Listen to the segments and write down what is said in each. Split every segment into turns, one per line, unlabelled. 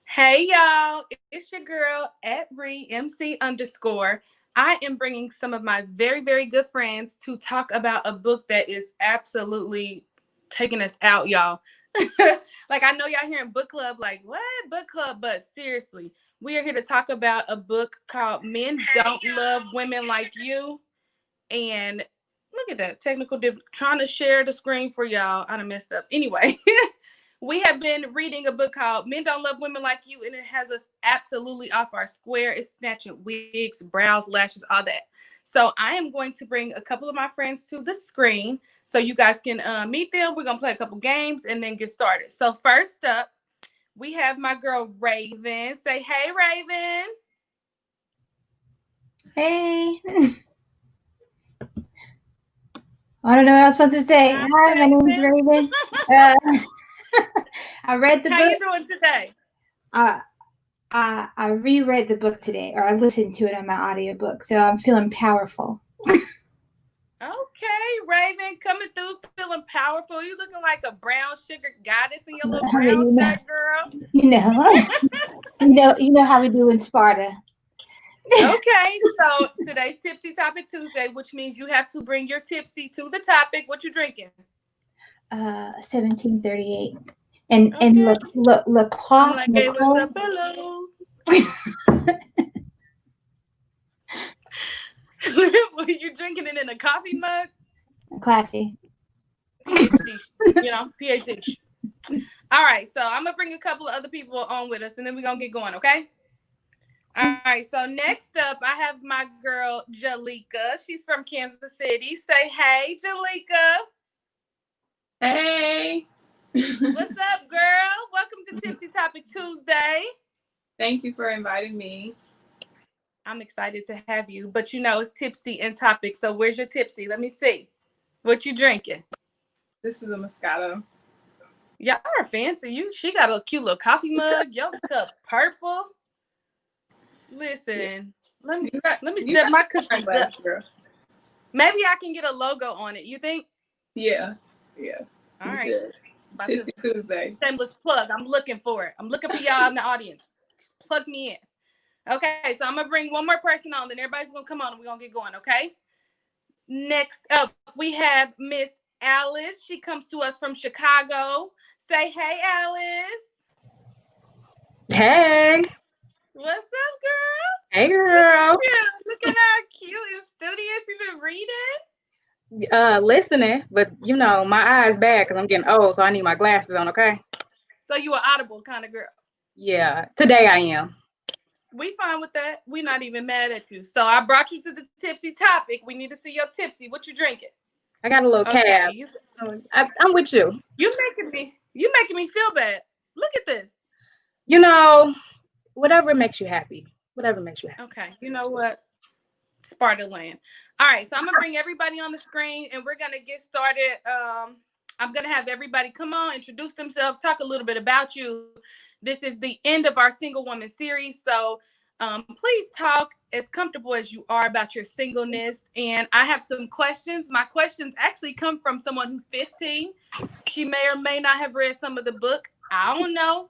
Hey y'all, it's your girl at MC underscore. I am bringing some of my very, very good friends to talk about a book that is absolutely taking us out, y'all. Like, I know y'all hearing book club, like, what? Book club? But seriously, we are here to talk about a book called Men Don't Love Women Like You. And look at that technical trying to share the screen for y'all. I done messed up. Anyway, we have been reading a book called Men Don't Love Women Like You, and it has us absolutely off our square. It's snatching wigs, brows, lashes, all that. So I am going to bring a couple of my friends to the screen so you guys can meet them. We're going to play a couple games and then get started. So first up, we have my girl Raven. Say, hey, Raven.
Hey. I don't know what I was supposed to say. Hi, my name is Raven. I read the book.
How you doing today?
I reread the book today, or I listened to it on my audiobook, so I'm feeling powerful.
Okay, Raven, coming through feeling powerful. You looking like a brown sugar goddess in your little brown shirt, girl.
You know how we do in Sparta.
Okay, so today's Tipsy Topic Tuesday, which means you have to bring your tipsy to the topic. What you drinking?
1738, and
Okay.
look,
I'm like, hey, what's up, hello? Were you drinking it in a coffee mug?
Classy.
PhD, PhD. All right, so I'm gonna bring a couple of other people on with us, and then we're gonna get going, okay? All right, so next up, I have my girl Jalika. She's from Kansas City. Say hey, Jalika.
Hey.
What's up, girl? Welcome to Tipsy Topic Tuesday.
Thank you for inviting me.
I'm excited to have you, but it's Tipsy and Topic. So where's your Tipsy? Let me see. What you drinking?
This is a Moscato.
Y'all are fancy. She got a cute little coffee mug. Your cup purple. Listen, let me step my cookies up. Girl. Maybe I can get a logo on it. You think?
Yeah.
All right.
Tipsy Tuesday.
Shameless plug. I'm looking for it. I'm looking for y'all in the audience. Plug me in. Okay, so I'm gonna bring one more person on, then everybody's gonna come on and we're gonna get going, okay? Next up, we have Miss Alice. She comes to us from Chicago. Say hey, Alice.
Hey.
What's up, girl?
Hey, girl.
Look at how cute and studious you've been reading.
Listening, but my eyes bad because I'm getting old, so I need my glasses on, okay?
So you an audible kind of girl?
Yeah, today I am.
We fine with that. We're not even mad at you. So I brought you to the tipsy topic. We need to see your tipsy. What you drinking?
I got a little cab. I'm with you.
You making me feel bad. Look at this.
Whatever makes you happy. Whatever makes you happy.
Okay. You know what? Sparta land. All right. So I'm gonna bring everybody on the screen, and we're gonna get started. I'm gonna have everybody come on, introduce themselves, talk a little bit about you. This is the end of our single woman series, so please talk as comfortable as you are about your singleness. And I have some questions. My questions actually come from someone who's 15. She may or may not have read some of the book. I don't know.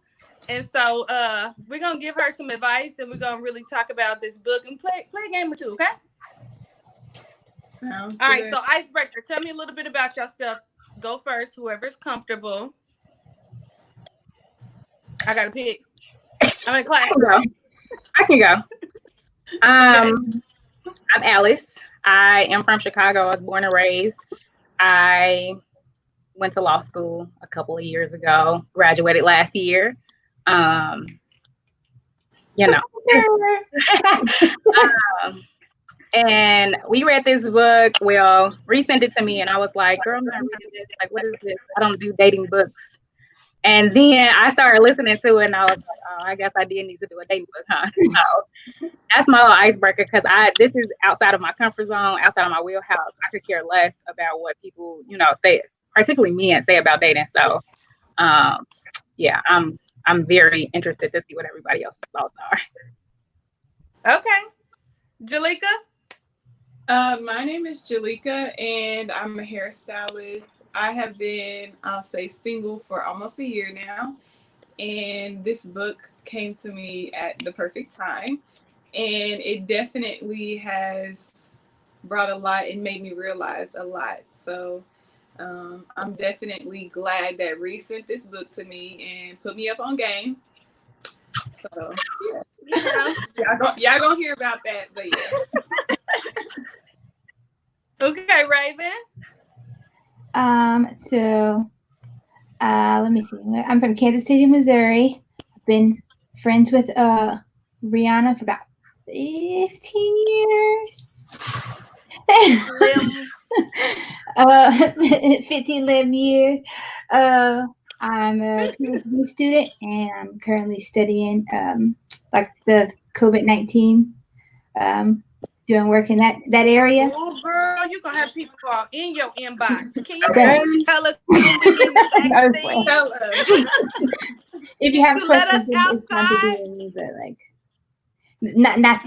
And so we're going to give her some advice, and we're going to really talk about this book and play a game or two, okay?
Sounds
All
good.
right, so icebreaker. Tell me a little bit about yourself. Go first, whoever's comfortable. I got to pick. I'm in class.
I can go. I'm Alice. I am from Chicago. I was born and raised. I went to law school a couple of years ago, graduated last year. And we read this book. Well, resent it to me, and I was like, girl, I'm not reading this. Like, what is this? I don't do dating books. And then I started listening to it, and I was like, oh, I guess I did need to do a dating book, huh? So that's my little icebreaker, because this is outside of my comfort zone, outside of my wheelhouse. I could care less about what people, say, particularly men, say about dating. So, yeah, I'm very interested to see what everybody else's thoughts
are. Okay. Jalika?
My name is Jalika, and I'm a hairstylist. I have been, I'll say, single for almost a year now. and this book came to me at the perfect time. And it definitely has brought a lot and made me realize a lot. So I'm definitely glad that Ree sent this book to me and put me up on game. So
Yeah.
y'all gonna hear about that, but yeah.
Okay, Raven.
So let me see. I'm from Kansas City, Missouri. I've been friends with Rhe'ana for about 15 years.
Lim.
15 11 years. I'm a PhD student, and I'm currently studying like the COVID-19, doing work in that area.
Oh, girl, you're going to have people all in your inbox. Can you
Okay.
please tell us when we getting the vaccine?
Tell us.
If you have
You let us
questions, it's time to do
outside?
it, but like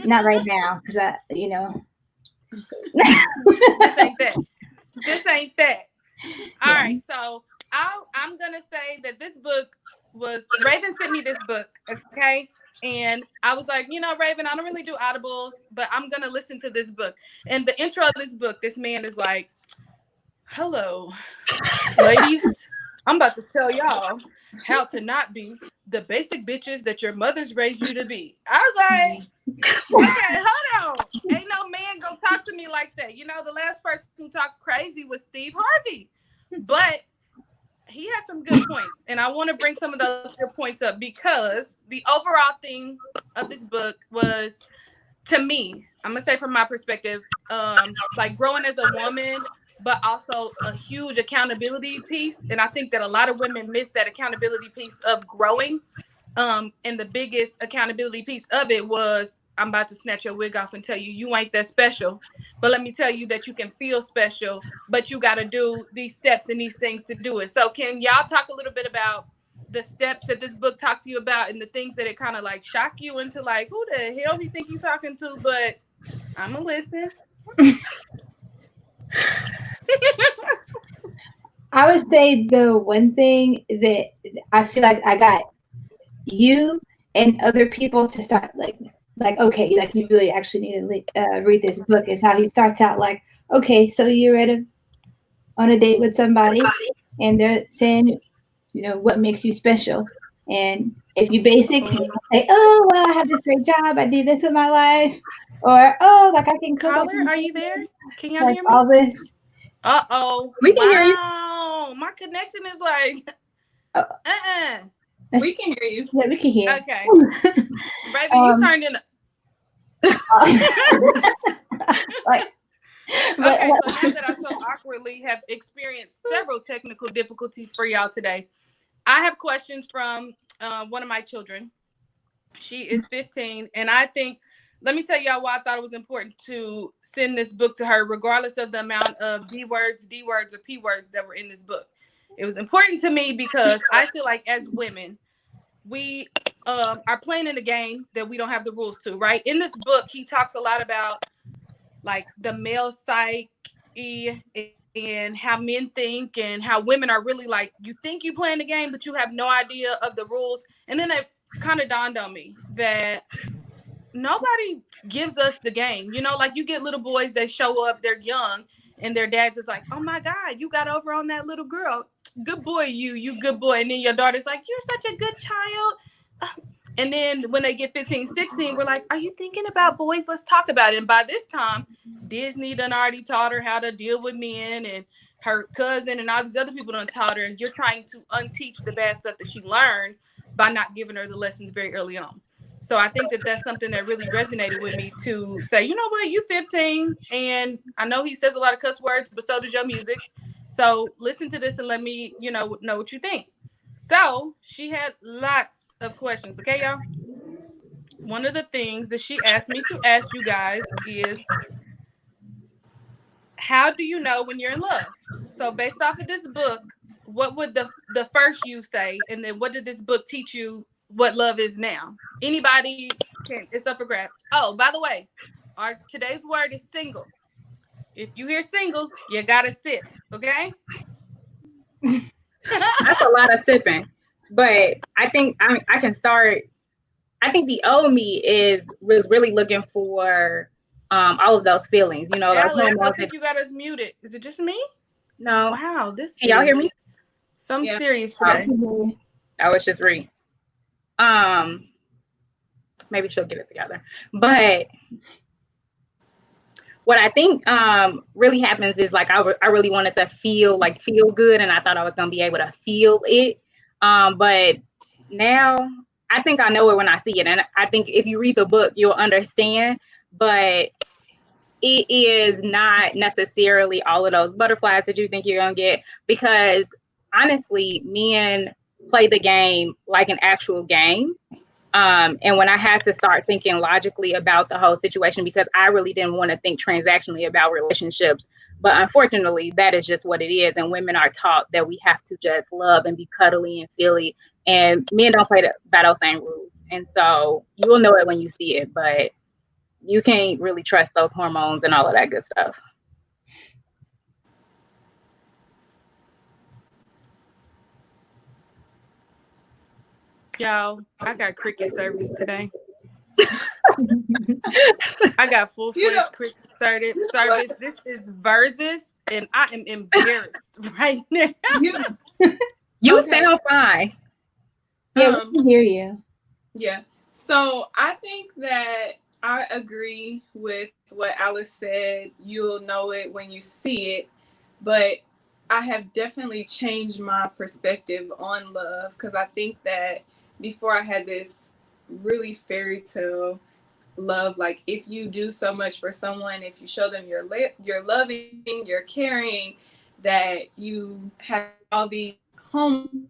not right now, because you know.
This ain't that. This ain't that. All
Yeah.
right, so I'm gonna say that this book was Raven sent me this book, okay, and I was like, Raven, I don't really do audibles, but I'm gonna listen to this book. And the intro of this book, this man is like, "Hello, ladies, I'm about to tell y'all how to not be the basic bitches that your mothers raised you to be." I was like, okay, hold on. Ain't no man gonna talk to me like that. The last person who talked crazy was Steve Harvey. But he has some good points. And I want to bring some of those good points up because the overall thing of this book was, to me, I'm gonna say from my perspective, like growing as a woman, but also a huge accountability piece. And I think that a lot of women miss that accountability piece of growing. And the biggest accountability piece of it was, I'm about to snatch your wig off and tell you, you ain't that special. But let me tell you that you can feel special, but you got to do these steps and these things to do it. So can y'all talk a little bit about the steps that this book talks to you about and the things that it kind of like shock you into, like, who the hell do you think he's talking to? But I'm going to listen.
I would say the one thing that I feel like I got you and other people to start like okay, like you really actually need to read this book is how he starts out like, okay, so you're on a date with somebody and they're saying, what makes you special, and if you basic, you say, oh well, I have this great job, I do this with my life, or oh, like I can cook,
Caller, are you there? Can y'all
like
hear me?
all this.
Uh-oh.
We can hear you.
Wow. My connection is like,
Oh,
We can hear you.
yeah, we can hear.
Okay. Raven, you turned in.
Like, but,
Okay, so now that I so awkwardly have experienced several technical difficulties for y'all today, I have questions from one of my children. She is 15, and I think, let me tell y'all why I thought it was important to send this book to her, regardless of the amount of D words, or P words that were in this book. It was important to me because I feel like as women, we are playing in a game that we don't have the rules to, right? In this book, he talks a lot about like the male psyche and how men think and how women are really like, you think you playing the game, but you have no idea of the rules. And then it kind of dawned on me that nobody gives us the game. Like you get little boys that show up, they're young, and their dad's is like, oh my God, you got over on that little girl. Good boy, you good boy. And then your daughter's like, you're such a good child. And then when they get 15, 16, we're like, are you thinking about boys? Let's talk about it. And by this time, Disney done already taught her how to deal with men, and her cousin and all these other people done taught her. And you're trying to unteach the bad stuff that she learned by not giving her the lessons very early on. So I think that that's something that really resonated with me to say, you know what, you 15, and I know he says a lot of cuss words, but so does your music. So listen to this and let me, know what you think. So she had lots of questions. Okay, y'all. One of the things that she asked me to ask you guys is, how do you know when you're in love? So based off of this book, what would the first you say, and then what did this book teach you what love is now? Anybody can, it's up for grabs. Oh, by the way, our today's word is single. If you hear single, you gotta sip, okay?
That's a lot of sipping. But I think I can start. I think the old me was really looking for all of those feelings, those
Alex, I
hormones.
think you got us muted. Is it just me?
No,
Wow, this
can y'all hear
is
me?
some
Yeah.
serious
Oh,
today.
I was just reading. Um, Maybe she'll get it together. But what I think really happens is like I really wanted to feel good, and I thought I was gonna be able to feel it. But now I think I know it when I see it, and I think if you read the book, you'll understand. But it is not necessarily all of those butterflies that you think you're gonna get, because honestly, men play the game like an actual game. And when I had to start thinking logically about the whole situation, because I really didn't want to think transactionally about relationships, but unfortunately, that is just what it is. And women are taught that we have to just love and be cuddly and feely, and men don't play by those same rules. And so you will know it when you see it, but you can't really trust those hormones and all of that good stuff.
Y'all, I got cricket service today. I got full
You know,
fledged cricket service.
what?
This is Versus, and I am embarrassed right now.
You know,
You
okay.
sound fine.
Yeah, we
Um,
can hear you.
yeah. So I think that I agree with what Alice said. You'll know it when you see it, but I have definitely changed my perspective on love, because I think that before I had this really fairy tale love, like if you do so much for someone, if you show them you're loving, you're caring, that you have all these home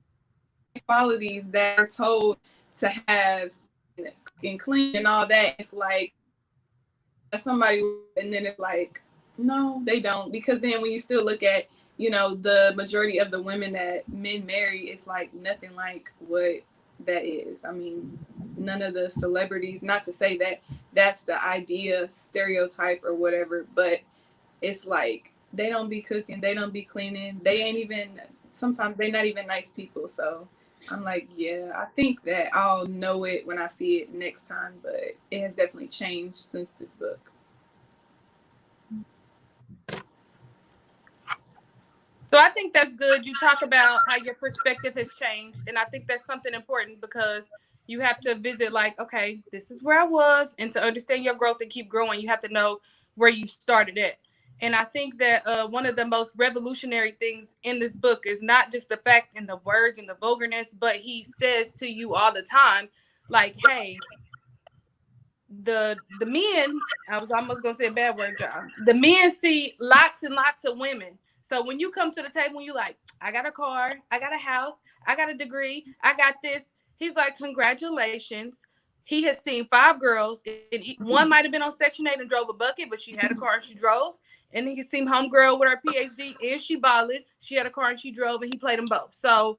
qualities that are told to have, and clean and all that. It's like somebody, and then it's like, no, they don't. Because then when you still look at, the majority of the women that men marry, it's like nothing like what that is. I mean, none of the celebrities, not to say that that's the idea, stereotype or whatever, but it's like they don't be cooking, they don't be cleaning, they ain't even, sometimes they're not even nice people. So I'm like, yeah, I think that I'll know it when I see it next time, but it has definitely changed since this book.
So I think that's good. You talk about how your perspective has changed, and I think that's something important because you have to visit like, okay, this is where I was, and to understand your growth and keep growing, you have to know where you started at. And I think that one of the most revolutionary things in this book is not just the fact and the words and the vulgarness, but he says to you all the time, like, hey, the men, I was almost gonna say a bad word, y'all. The men see lots and lots of women. So when you come to the table and you like, I got a car, I got a house, I got a degree, I got this. He's like, congratulations. He has seen 5 girls. And one might have been on Section 8 and drove a bucket, but she had a car and she drove. And he can see homegirl with her PhD and she balled. She had a car and she drove, and he played them both. So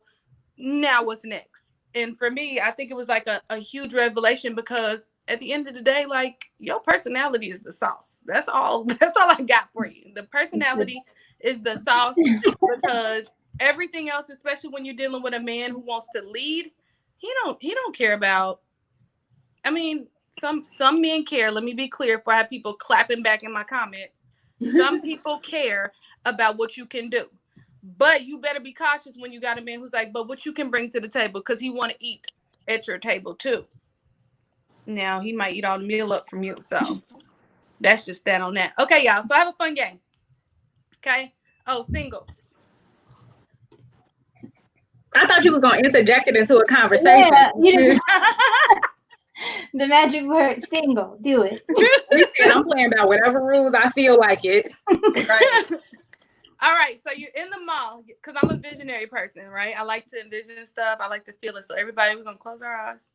now what's next? And for me, I think it was like a huge revelation because at the end of the day, like your personality is the sauce. That's all. That's all I got for you. The personality is the sauce because everything else, especially when you're dealing with a man who wants to lead, he don't care about. I mean, some men care. Let me be clear before I have people clapping back in my comments. Some people care about what you can do. But you better be cautious when you got a man who's like, but what you can bring to the table, because he want to eat at your table too. Now he might eat all the meal up from you. So that's just that on that. Okay, y'all. So I have a fun game. Okay. Oh, single.
I thought you was gonna interject it into a conversation.
Yeah, you just the magic word single. Do it.
We said I'm playing by whatever rules I feel like it.
Right.
All right, so you're in the mall because I'm a visionary person, right? I like to envision stuff. I like to feel it. So everybody, we're gonna close our eyes.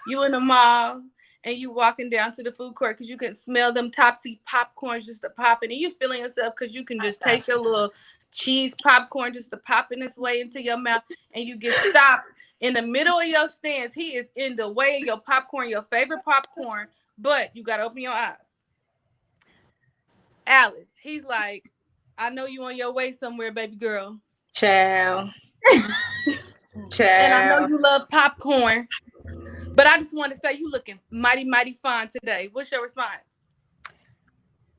You in the mall and you walking down to the food court because you can smell them Topsy popcorns just a popping, and you feeling yourself because you can just taste your little cheese popcorn just to popping its way into your mouth, and you get stopped in the middle of your stance. He is in the way of your popcorn, your favorite popcorn, but you gotta open your eyes. Alice, he's like, I know you on your way somewhere, baby girl.
Child.
And I know
Child.
you love popcorn. But I just want to say you looking mighty, mighty fine today. What's your response?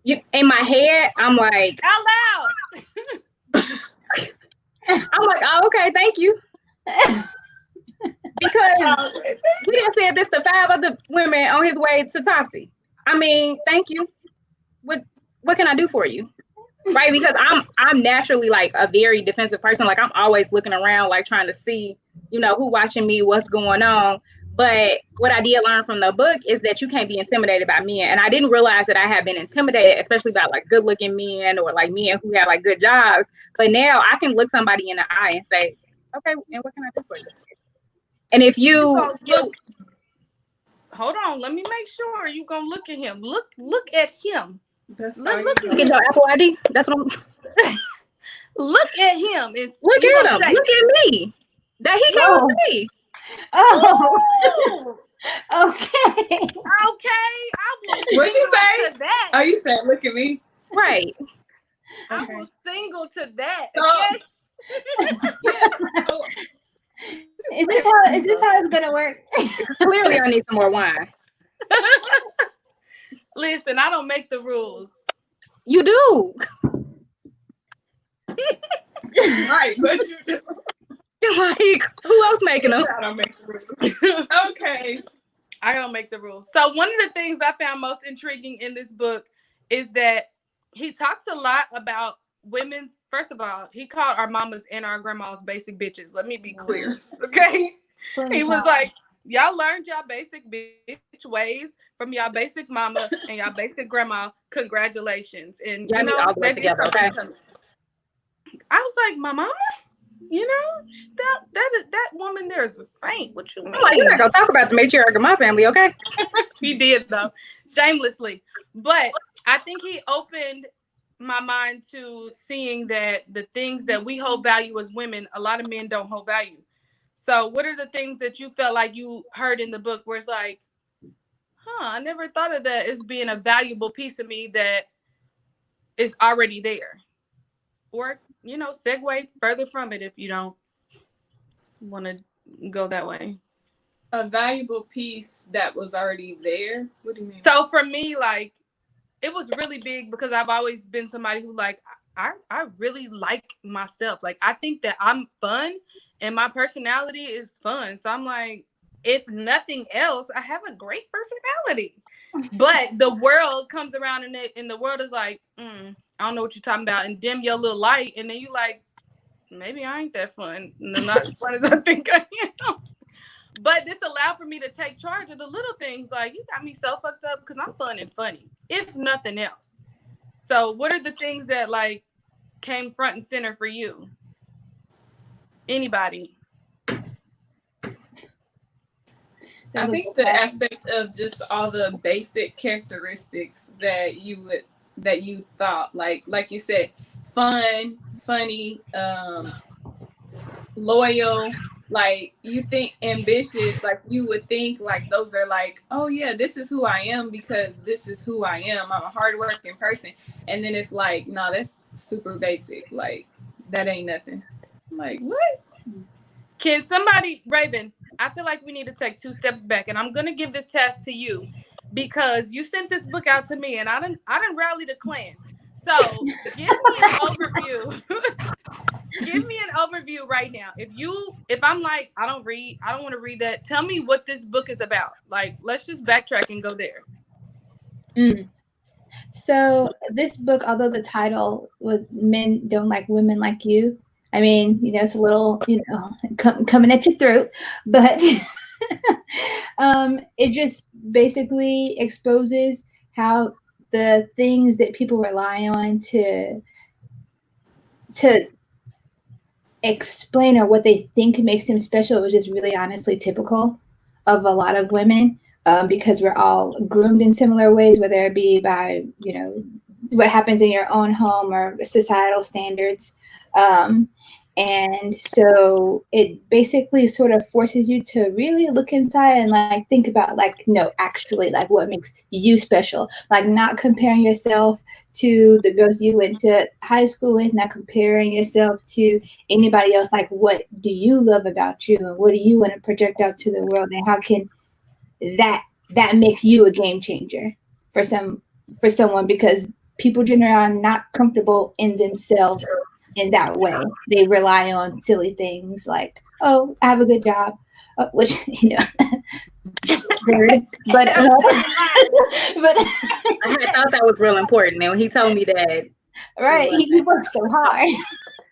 In my head, I'm like,
Out loud.
oh, okay, thank you. Because we done said this to 5 other women on his way to Topsy. I mean, thank you. What can I do for you? Right? Because I'm naturally like a very defensive person. Like I'm always looking around, like trying to see, who watching me, what's going on. But what I did learn from the book is that you can't be intimidated by men. And I didn't realize that I had been intimidated, especially by like good looking men or like men who have like good jobs. But now I can look somebody in the eye and say, okay, and what can I do for you? And if
You
you
gonna look. Hold on. Let me make sure you gonna look at him. Look at him.
That's
Look,
all you
look
know.
at
get
him.
your Apple ID, that's what I'm.
Look at him. It's,
Look
you
at
gonna
him.
say,
Look at me. That he came up to me.
Oh,
"Ooh,
okay.
okay, I will
What'd you
single
say?
to that.
Oh, you said, look at me.
Right.
I
Okay.
will single to that.
So,
Okay?
yes. So,
Is this how it's gonna work?
Clearly, I need some more wine.
Listen, I don't make the rules.
You do.
right, but you do.
Like, who else making them?
I don't make the rules. Okay.
I don't make the rules. So one of the things I found most intriguing in this book is that he talks a lot about women's. First of all, he called our mamas and our grandmas basic bitches. Let me be clear, okay? He was like, y'all learned y'all basic bitch ways from y'all basic mama and y'all basic grandma. Congratulations, and
Y'all need all the way
they did
together,
something
okay?
to me. I was like, my mama. That woman there is a saint. What you mean?
I'm like, you're not gonna talk about the matriarch of my family, okay?
He did though, shamelessly. But I think he opened my mind to seeing that the things that we hold value as women, a lot of men don't hold value. So what are the things that you felt like you heard in the book where it's like, I never thought of that as being a valuable piece of me that is already there? Or, segue further from it if you don't want to go that way.
A valuable piece that was already there. What do you mean?
So for me, like, it was really big because I've always been somebody who, like, I really like myself. Like, I think that I'm fun and my personality is fun. So I'm like, if nothing else, I have a great personality. But the world comes around and the world is like, I don't know what you're talking about, and dim your little light. And then you like, maybe I ain't that fun. And I'm not as fun as I think I am. But this allowed for me to take charge of the little things. Like, you got me so fucked up because I'm fun and funny, if nothing else. So what are the things that, like, came front and center for you? Anybody?
I think the aspect of just all the basic characteristics that you thought, like you said, fun, funny, loyal, like you think ambitious, like you would think like those are like, oh yeah, this is who I am because this is who I am. I'm a hardworking person. And then it's like, no, that's super basic. Like that ain't nothing. I'm like, what?
Can somebody, Raven, I feel like we need to take 2 steps back, and I'm gonna give this task to you because you sent this book out to me, and I didn't rally the clan. So give me an overview. Give me an overview right now. If I'm like, I don't want to read that. Tell me what this book is about. Like, let's just backtrack and go there.
So this book, although the title was "Men Don't Like Women Like You," I mean, it's a little, coming at your throat, but it just basically exposes how the things that people rely on to explain or what they think makes them special was just really honestly typical of a lot of women, because we're all groomed in similar ways, whether it be by, what happens in your own home or societal standards. And so it basically sort of forces you to really look inside and like think about like, no, actually, like what makes you special. Like not comparing yourself to the girls you went to high school with, not comparing yourself to anybody else. Like what do you love about you and what do you want to project out to the world, and how can that makes you a game changer for someone, because people generally are not comfortable in themselves in that way. They rely on silly things like, oh, I have a good job, which weird, but but
I had thought that was real important. And when he told me that,
right, he works so hard.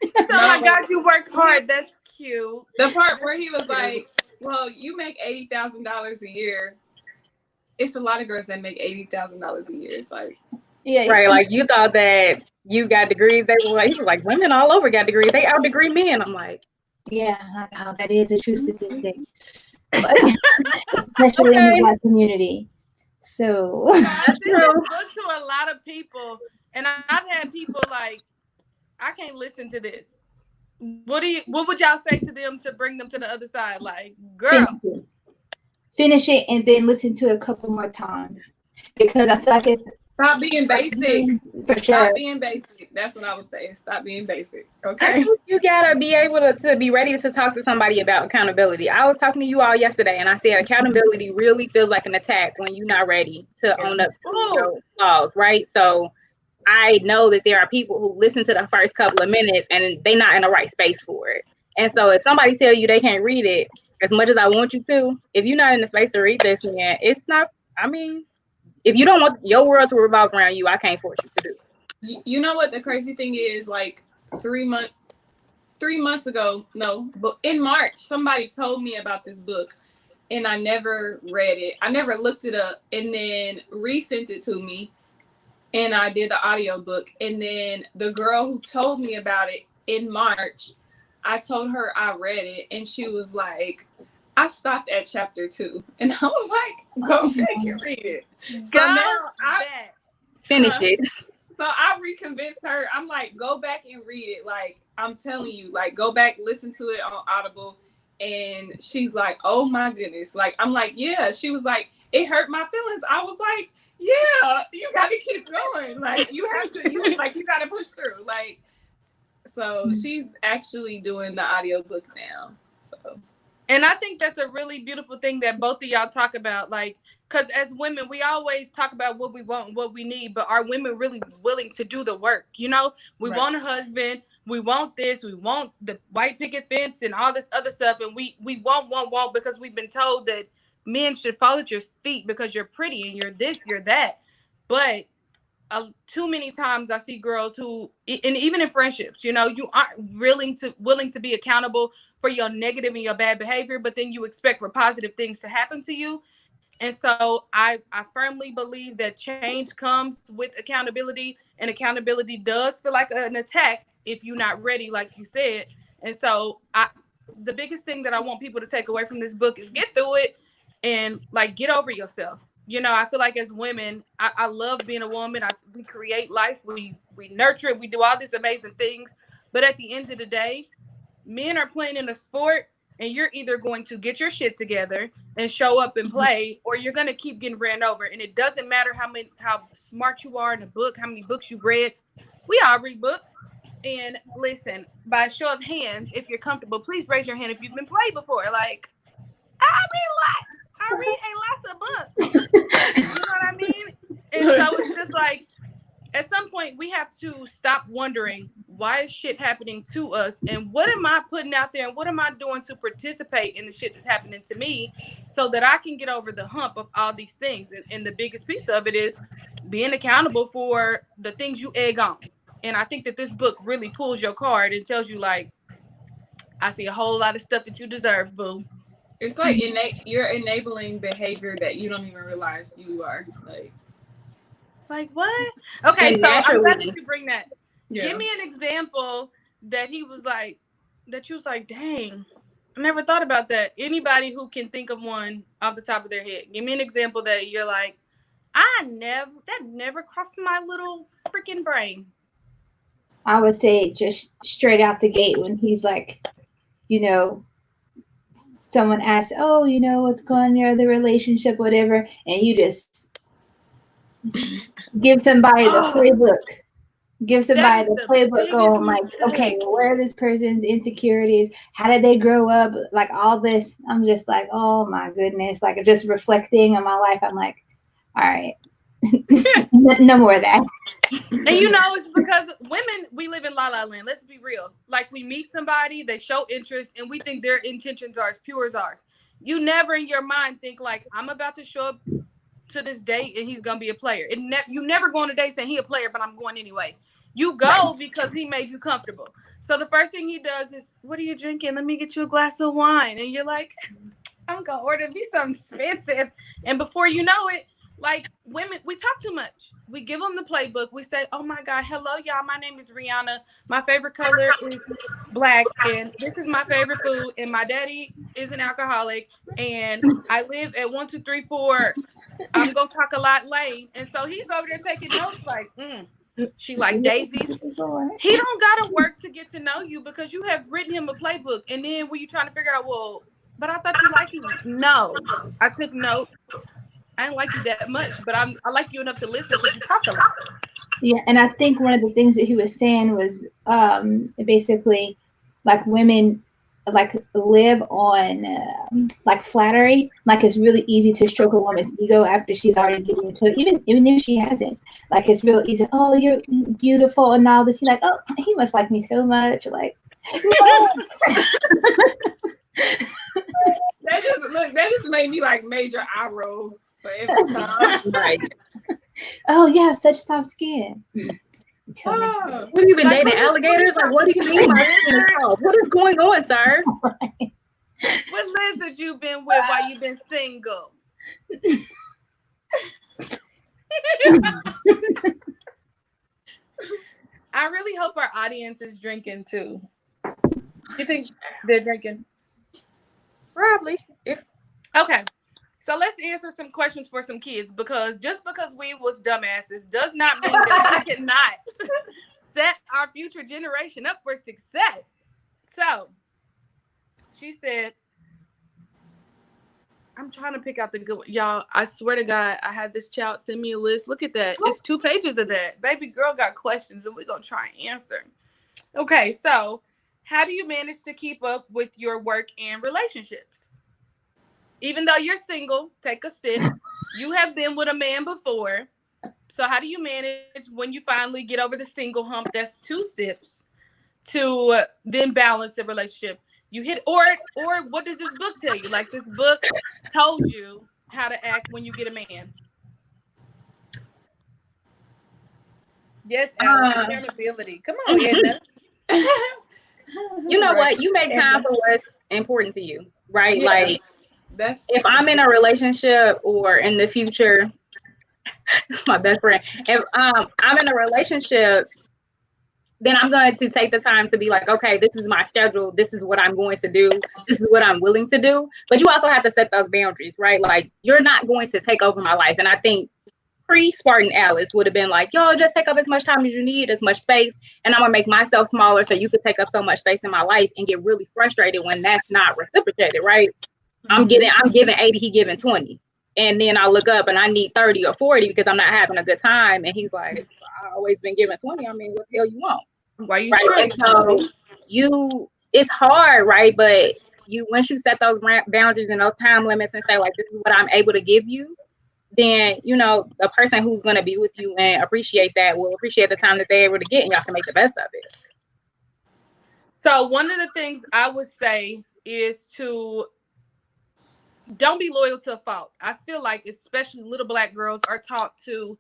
Oh
No,
my God, you work hard. That's cute.
the part where he was like, "Well, you make $80,000 a year." It's a lot of girls that make $80,000 a year. It's like,
Yeah,
right, like you thought that you got degrees. They were like, he was like, women all over got degrees. They out degree men. I'm like,
yeah, like how that is a true statistic, but especially in the
okay,
Black community. So
I
that's
sent this
true.
book to a lot of people, and I've had people like, I can't listen to this. What would y'all say to them to bring them to the other side? Like,
finish
girl,
it. Finish it and then listen to it a couple more times, because I feel like it's
stop being basic.
for sure.
Stop being basic. That's what I was saying. Stop being basic.
I
Okay.
think you gotta be able to be ready to talk to somebody about accountability. I was talking to you all yesterday, and I said accountability really feels like an attack when you're not ready to own up to
ooh,
your flaws, right? So I know that there are people who listen to the first couple of minutes and they're not in the right space for it. And so if somebody tell you they can't read it, as much as I want you to, if you're not in the space to read this, man, it's not. I mean, if you don't want your world to revolve around you, I can't force you to do it.
You know what the crazy thing is? Like 3 months ago, no, but in March, somebody told me about this book, and I never read it. I never looked it up, and then resent it to me, and I did the audiobook. And then the girl who told me about it in March, I told her I read it, and she was like, I stopped at chapter 2. And I was like, go back and read it. So
go
now
back.
Finish it.
so I reconvinced her. I'm like, go back and read it. Like, I'm telling you, like, go back, listen to it on Audible. And she's like, oh my goodness. Like, I'm like, yeah. She was like, it hurt my feelings. I was like, yeah, you got to keep going. Like, you have to, you got to push through. Like, so she's actually doing the audiobook now. So.
And I think that's a really beautiful thing that both of y'all talk about. Like, because as women, we always talk about what we want and what we need, but are women really willing to do the work? You know, we
Right.
want a husband, we want this, we want the white picket fence and all this other stuff. And we want because we've been told that men should fall at your feet because you're pretty and you're this, you're that. But too many times I see girls who, and even in friendships, you know, you aren't willing to be accountable for your negative and your bad behavior, but then you expect for positive things to happen to you. And so I firmly believe that change comes with accountability, and accountability does feel like an attack if you're not ready, like you said. And so the biggest thing that I want people to take away from this book is get through it and like get over yourself. You know, I feel like as women, I love being a woman. We create life, we nurture it, we do all these amazing things. But at the end of the day, men are playing in a sport, and you're either going to get your shit together and show up and play, or you're going to keep getting ran over. And it doesn't matter how smart you are in a book, how many books you've read. We all read books. And listen, by show of hands, if you're comfortable, please raise your hand if you've been played before. Like, I read a lots of books. You know what I mean? And so it's just like, at some point we have to stop wondering why is shit happening to us, and what am I putting out there, and what am I doing to participate in the shit that's happening to me, so that I can get over the hump of all these things. And the biggest piece of it is being accountable for the things you egg on. And I think that this book really pulls your card and tells you, like, I see a whole lot of stuff that you deserve, boo.
It's like you're enabling behavior that you don't even realize you are.
Like what? Okay,
And
so I'm glad
naturally,
that you bring that.
Yeah.
Give me an example that he was like, that you was like, dang, I never thought about that. Anybody who can think of one off the top of their head, give me an example that you're like, that never crossed my little freaking brain.
I would say just straight out the gate when he's like, you know, someone asks, "Oh, what's going on in your other relationship, whatever," and you just give somebody the
Oh,
playbook. Give
that
somebody
is
the
the
playbook
biggest
on like, okay,
mistake.
where are this person's insecurities? How did they grow up? Like all this. I'm just like, oh my goodness. Like just reflecting on my life. I'm like, all right. No more of that.
And it's because women, we live in la la land. Let's be real. Like we meet somebody, they show interest, and we think their intentions are as pure as ours. You never in your mind think like, I'm about to show up to this date and he's gonna be a player. You never go on a date saying he a player, but I'm going anyway. You
Right.
go because he made you comfortable. So the first thing he does is, what are you drinking? Let me get you a glass of wine. And you're like, I'm gonna order me something expensive. And before you know it, like women, we talk too much. We give them the playbook. We say, oh my God, hello, y'all. My name is Rhe'ana. My favorite color is black. And this is my favorite food. And my daddy is an alcoholic. And I live at 1234. I'm gonna talk a lot lane. And so he's over there taking notes like, she like daisies. He don't gotta work to get to know you because you have written him a playbook. And then when you trying to figure out, well, but I thought you liked me. No, I took notes. I didn't like you that much, but I like you enough to listen because you talk a lot.
Yeah, and I think one of the things that he was saying was basically like women like live on like flattery. Like it's really easy to stroke a woman's ego after she's already given you to it, even if she hasn't. Like it's real easy. Oh, you're beautiful and all this. You're like, oh, he must like me so much. Like, no.
That just made me like major eye roll for every time.
Right.
Oh, you have such soft skin.
Oh,
What have you been
Like,
dating alligators? Like, what do you mean my skin is soft? What is going on, sir?
What lizard you been with while you been single? I really hope our audience is drinking too. You think they're drinking?
Probably. It's
Okay. So let's answer some questions for some kids because just because we was dumbasses does not mean that we cannot set our future generation up for success. So she said, I'm trying to pick out the good one. Y'all, I swear to God, I had this child send me a list. Look at that. It's 2 pages of that. Baby girl got questions and we're going to try and answer. Okay, so how do you manage to keep up with your work and relationships? Even though you're single, take a sip. You have been with a man before. So how do you manage when you finally get over the single hump? That's 2 sips to then balance the relationship. You hit or what does this book tell you? Like this book told you how to act when you get a man. Yes, Alice, accountability. Come on, Edna.
You know
right.
what? You make time for what's important to you, right?
Yeah.
Like
That's
if I'm in a relationship or in the future, it's my best friend. If I'm in a relationship, then I'm going to take the time to be like, okay, this is my schedule. This is what I'm going to do. This is what I'm willing to do. But you also have to set those boundaries, right? Like you're not going to take over my life. And I think pre-Spartan Alice would have been like, yo, just take up as much time as you need, as much space. And I'm going to make myself smaller so you could take up so much space in my life and get really frustrated when that's not reciprocated, right? I'm giving 80, he giving 20. And then I look up and I need 30 or 40 because I'm not having a good time. And he's like, I've always been giving 20. I mean, what the hell you want?
Why you
Right. And so it's hard, right? But once you set those boundaries and those time limits and say, like, this is what I'm able to give you, then, the person who's going to be with you and appreciate that will appreciate the time that they're able to get and y'all can make the best of it.
So one of the things I would say is to don't be loyal to a fault. I feel like especially little black girls are taught to,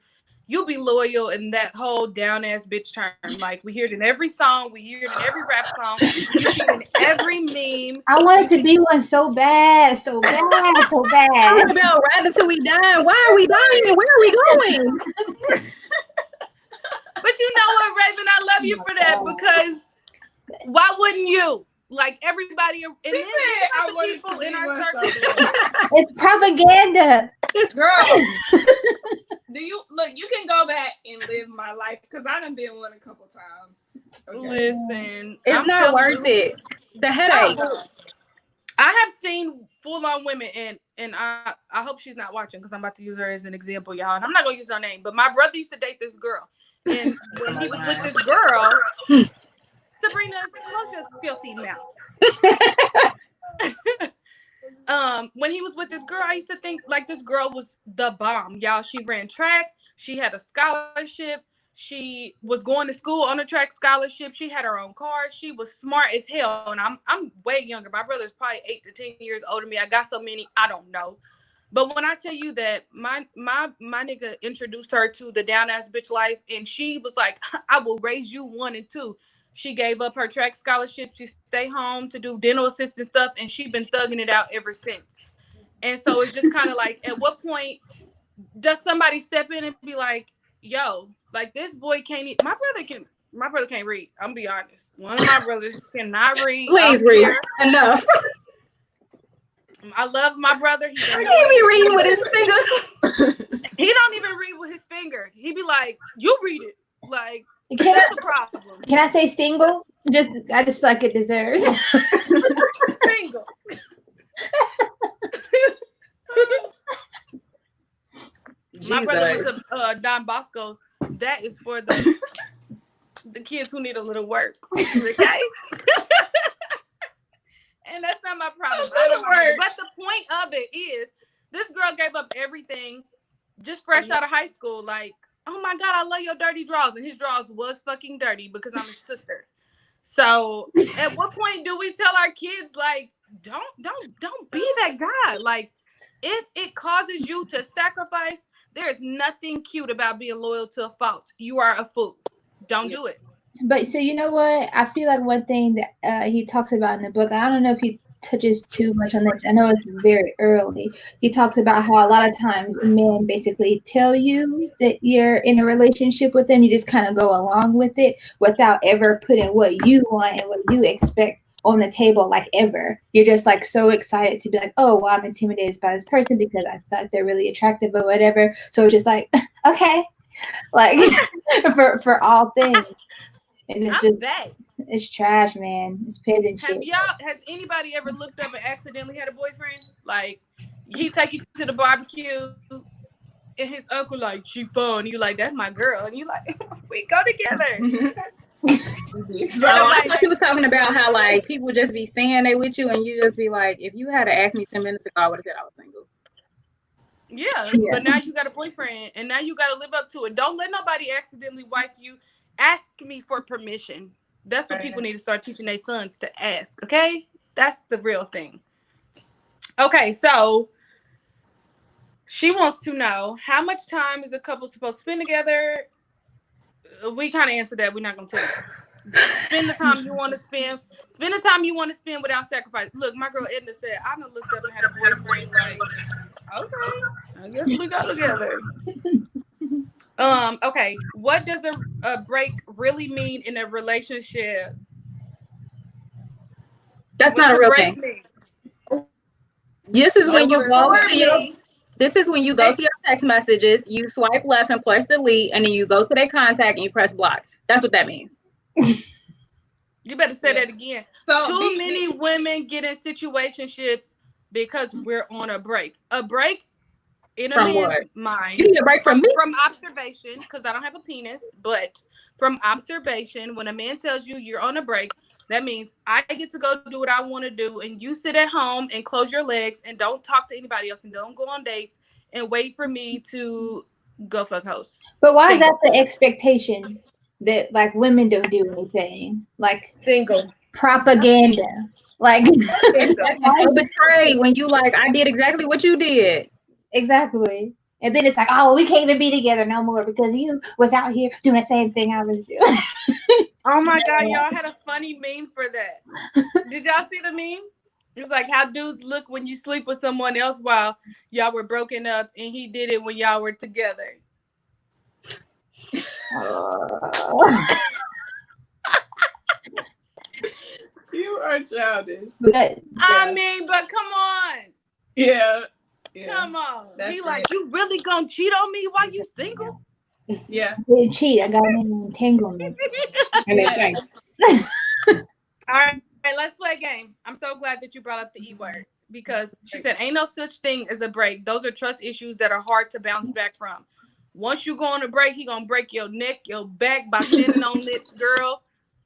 you'll be loyal in that whole down ass bitch term. Like we hear it in every song, we hear it in every rap song, you see it in every meme.
I wanted to be one so bad, so bad, so bad.
Talk about right until we die. Why are we dying? Where are we going?
But you know what, Raven? I love you for that because why wouldn't you? Like everybody, and then
I wanted
people
to
in
be
our
one
circle.
It's propaganda.
Girl. Do you look? You can go back and live my life because I done been one a couple times. Okay.
Listen,
It's
I'm
not
telling
worth
you,
it. The
Oh,
headache.
no.
I have seen full on women, and I hope she's not watching because I'm about to use her as an example, y'all. And I'm not gonna use her name, but my brother used to date this girl, and when he was with this girl, Sabrina, close your filthy mouth. When he was with this girl, I used to think like this girl was the bomb, y'all. She ran track, she had a scholarship, she was going to school on a track scholarship, she had her own car, she was smart as hell. And I'm way younger. My brother's probably 8 to 10 years older than me. I got so many, I don't know. But when I tell you that my nigga introduced her to the down ass bitch life, and she was like, I will raise you one and two. She gave up her track scholarship. She stayed home to do dental assistant stuff, and she been thugging it out ever since. And so it's just kind of like, at what point does somebody step in and be like, "Yo, like this boy can't eat." My brother can't read. I'm gonna be honest. One of my brothers cannot read. I
Please
don't
read.
care.
Enough.
I love my brother. He's
He
annoying.
be reading with his finger.
He don't even read with his finger. He be like, "You read it." Like
Can
that's
I,
a problem.
can I say single? I just feel like it deserves.
Single. My brother went
Jesus.
to Don Bosco. That is for the kids who need a little work. Okay. And that's not my problem. But the point of it is, this girl gave up everything just fresh out of high school. Like, oh my God, I love your dirty drawers. And his drawers was fucking dirty because I'm his sister. So at what point do we tell our kids, like, don't be that guy? Like, if it causes you to sacrifice, there is nothing cute about being loyal to a fault. You are a fool. Don't do it.
But so you know what? I feel like one thing that he talks about in the book. I don't know if he touches too much on this. I know it's very early. He talks about how a lot of times men basically tell you that you're in a relationship with them. You just kind of go along with it without ever putting what you want and what you expect on the table, like ever. You're just like so excited to be like, oh, well, I'm intimidated by this person because I thought they're really attractive or whatever. So it's just like, okay, like for all things. And it's just, it's trash, man. It's peasant shit.
Has anybody ever looked up and accidentally had a boyfriend? Like, he take you to the barbecue and his uncle like, she fun. You like, that's my girl. And you like, we go together.
So I thought you was talking about how like people just be saying they with you and you just be like, if you had to ask me 10 minutes ago, I would have said I was single.
Yeah, but now you got a boyfriend and now you got to live up to it. Don't let nobody accidentally wife you. Ask me for permission. That's what people need to start teaching their sons to ask, okay? That's the real thing. Okay, so she wants to know, how much time is a couple supposed to spend together? We kind of answered that. We're not going to tell you. Spend the time you want to spend. Spend the time you want to spend without sacrifice. Look, my girl Edna said, I done looked up and had a boyfriend. Like, okay, I guess we go together. Okay. What does a break really mean in a relationship?
That's not a real thing. This is when you go to your text messages, you swipe left and press delete, and then you go to their contact and you press block. That's what that means.
You better say that again. So too many women get in situationships because we're on a break. A break in a man's mind.
You need a break from me?
From observation, because I don't have a penis, but from observation, when a man tells you you're on a break, that means I get to go do what I want to do, and you sit at home and close your legs and don't talk to anybody else and don't go on dates and wait for me to go fuck hoes.
But why is that the expectation that like women don't do anything? Like
single
propaganda. Like
so betrayed when you like, I did exactly what you did.
Exactly. And then it's like, oh, we can't even be together no more because you was out here doing the same thing I was doing.
Oh my God, y'all had a funny meme for that. Did y'all see the meme? It's like how dudes look when you sleep with someone else while y'all were broken up, and he did it when y'all were together.
You are childish.
I mean, but come on.
Yeah. Yeah.
Come on.
That's
He like,
it.
you really gonna cheat on me while you single?
Yeah.
I didn't cheat. I got in an entanglement.
And then
Yeah.
thank
All right, let's play a game. I'm so glad that you brought up the E word because she said, ain't no such thing as a break. Those are trust issues that are hard to bounce back from. Once you go on a break, he gonna break your neck, your back by standing on it, girl.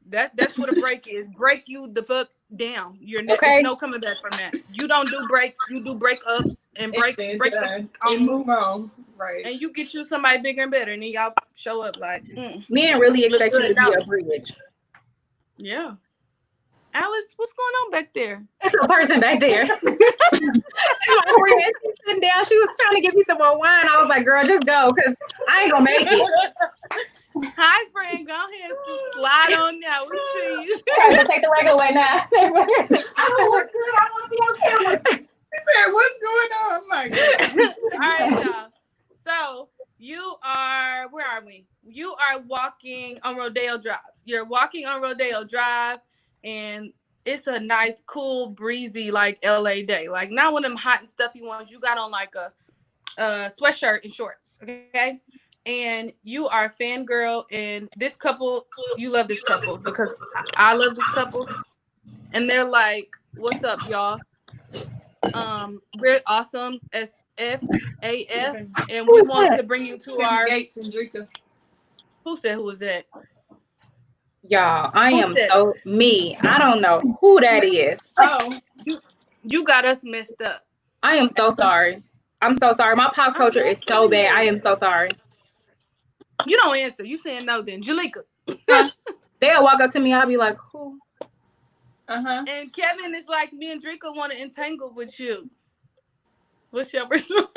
That's what a break is. Break you the fuck down. It's
Okay.
no coming back from that. You don't do breaks. You do breakups and break
And
the
move on. Right.
and you get you somebody bigger and better, and then y'all show up like
Men really
look
expect you
good
to be
now.
a bridge.
Yeah, Alice, what's going on back there?
There's a person back there. My friend, she's sitting down. She was trying to give me some more wine. I was like, girl, just go, because I ain't gonna make it.
Hi, friend. Go ahead and slide on now. We see you.
Trying to take the regular way now. I don't look good. I want to be on camera.
He said, "What's going on?" I'm like,
All right, y'all. So you are, where are we? You are walking on Rodeo Drive. You're walking on Rodeo Drive, and it's a nice, cool, breezy, like LA day. Like not one of them hot and stuffy ones. You got on like a sweatshirt and shorts, okay? And you are a fangirl, and this couple, you love this couple because I love this couple, and they're like, "What's up, y'all? We're awesome as FAF, and we want to bring you to our."
Gates and Drika.
Who said who was that?
Y'all, I
Who
am
said
so me. I don't know who that is.
Oh,
you got us messed up?
I am so sorry. I'm so sorry. My pop culture is so bad. I am so sorry.
You don't answer. You saying no then, Jalika.
They'll walk up to me. I'll be like, who?
And Kevin is like, me and Draco want to entangle with you. What's your response?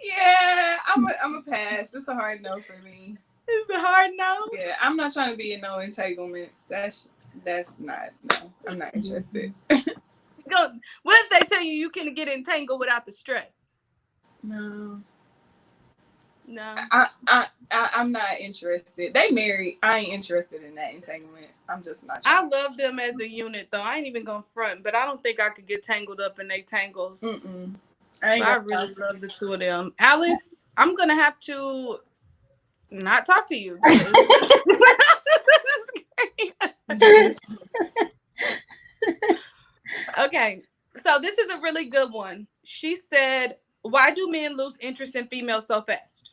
Yeah, I'm a pass. It's a hard no for me.
It's a hard no.
Yeah, I'm not trying to be in no entanglements. That's not, no. I'm not interested.
What if they tell you can get entangled without the stress?
No.
No.
I'm not interested. They married. I ain't interested in that entanglement. I'm just not
I love them as a unit though. I ain't even gonna front, but I don't think I could get tangled up in they tangles. I really love the two of them. Alice, I'm gonna have to not talk to you. Okay, so this is a really good one. She said, why do men lose interest in females so fast?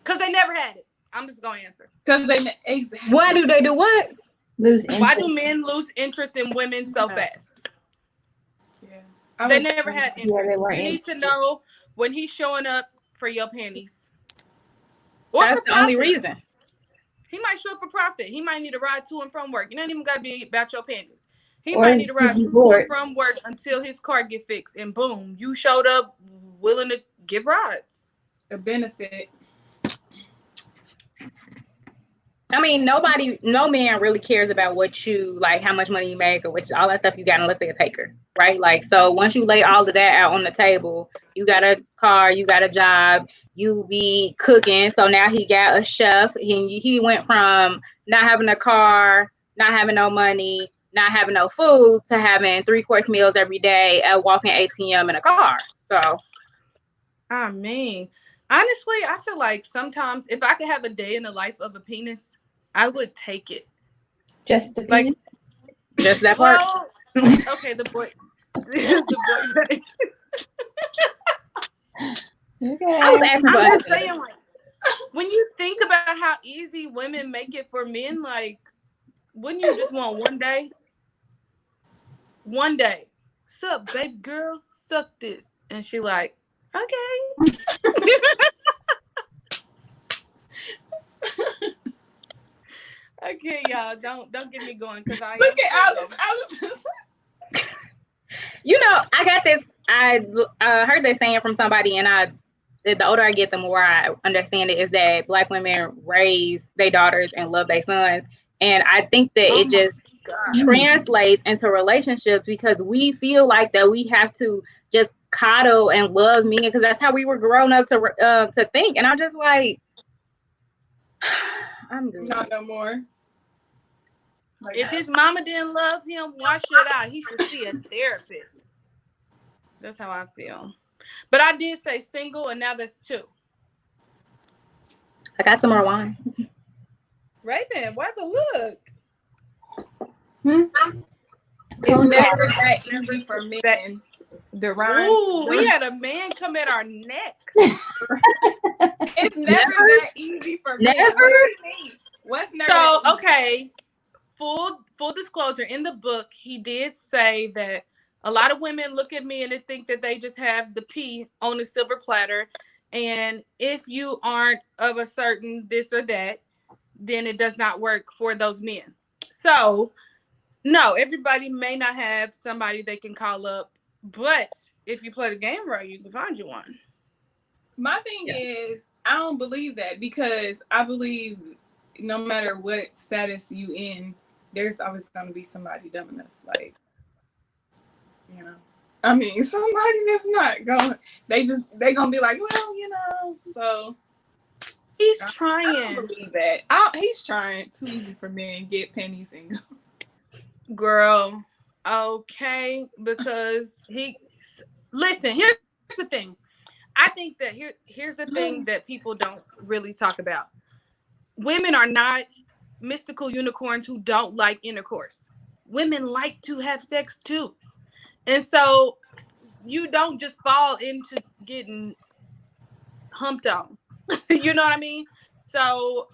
Because they never had it. I'm just gonna answer.
Because they exactly.
Why do they do what?
Lose interest.
Why do men lose interest in women so fast?
Yeah,
they never had interest.
Yeah, they weren't.
You need to know when he's showing up for your panties. Or
that's the only reason.
He might show up for profit. He might need a ride to and from work. You don't even got to be about your panties. He might need a ride to and from work until his car get fixed. And boom, you showed up willing to give rides.
A benefit.
I mean, no man really cares about what you, like, how much money you make or all that stuff you got unless they're a taker, right? Like, so once you lay all of that out on the table, you got a car, you got a job, you be cooking. So now he got a chef. He went from not having a car, not having no money, not having no food to having 3-course meals every day, a walking ATM in a car. So,
I mean, honestly, I feel like sometimes if I could have a day in the life of a penis, I would take it.
Just the penis?
Just that part?
Okay, the boy. The boy.
Okay.
I was asking
I'm just saying, like, when you think about how easy women make it for men, like, wouldn't you just want one day? One day. Sup, baby girl? Suck this. And she like, okay. Okay, y'all, don't get me going because I
look at Alice.
You know, I got this. I heard that saying from somebody, and the older I get, the more I understand it, is that Black women raise their daughters and love their sons. And I think that it just translates into relationships because we feel like that we have to just coddle and love men because that's how we were grown up to think. And I'm just like, I'm good.
Not no more. Like,
If his mama didn't love him, why should I? He should see a therapist. That's how I feel. But I did say single, and now that's 2.
I got some more wine.
Raven, why the look?
it's never that easy for
That
men. The rhyme.
ooh, we had a man come at our necks.
It's never that easy for men.
Never?
What do you mean? What's never
So
that easy?
okay, full disclosure. In the book, he did say that a lot of women look at me and they think that they just have the P on a silver platter, and if you aren't of a certain this or that, then it does not work for those men. So no, everybody may not have somebody they can call up, but if you play the game right, you can find you one.
My thing is, I don't believe that, because I believe no matter what status you in, there's always going to be somebody dumb enough. Like, you know, I mean, somebody that's not going, they going to be like, well, you know, so.
He's
I
trying.
don't believe that. He's trying. Too easy for men. Get pennies and go.
Girl, okay, because listen, here's the thing. I think that here's the thing that people don't really talk about. Women are not mystical unicorns who don't like intercourse. Women like to have sex too. And so you don't just fall into getting humped on. You know what I mean? So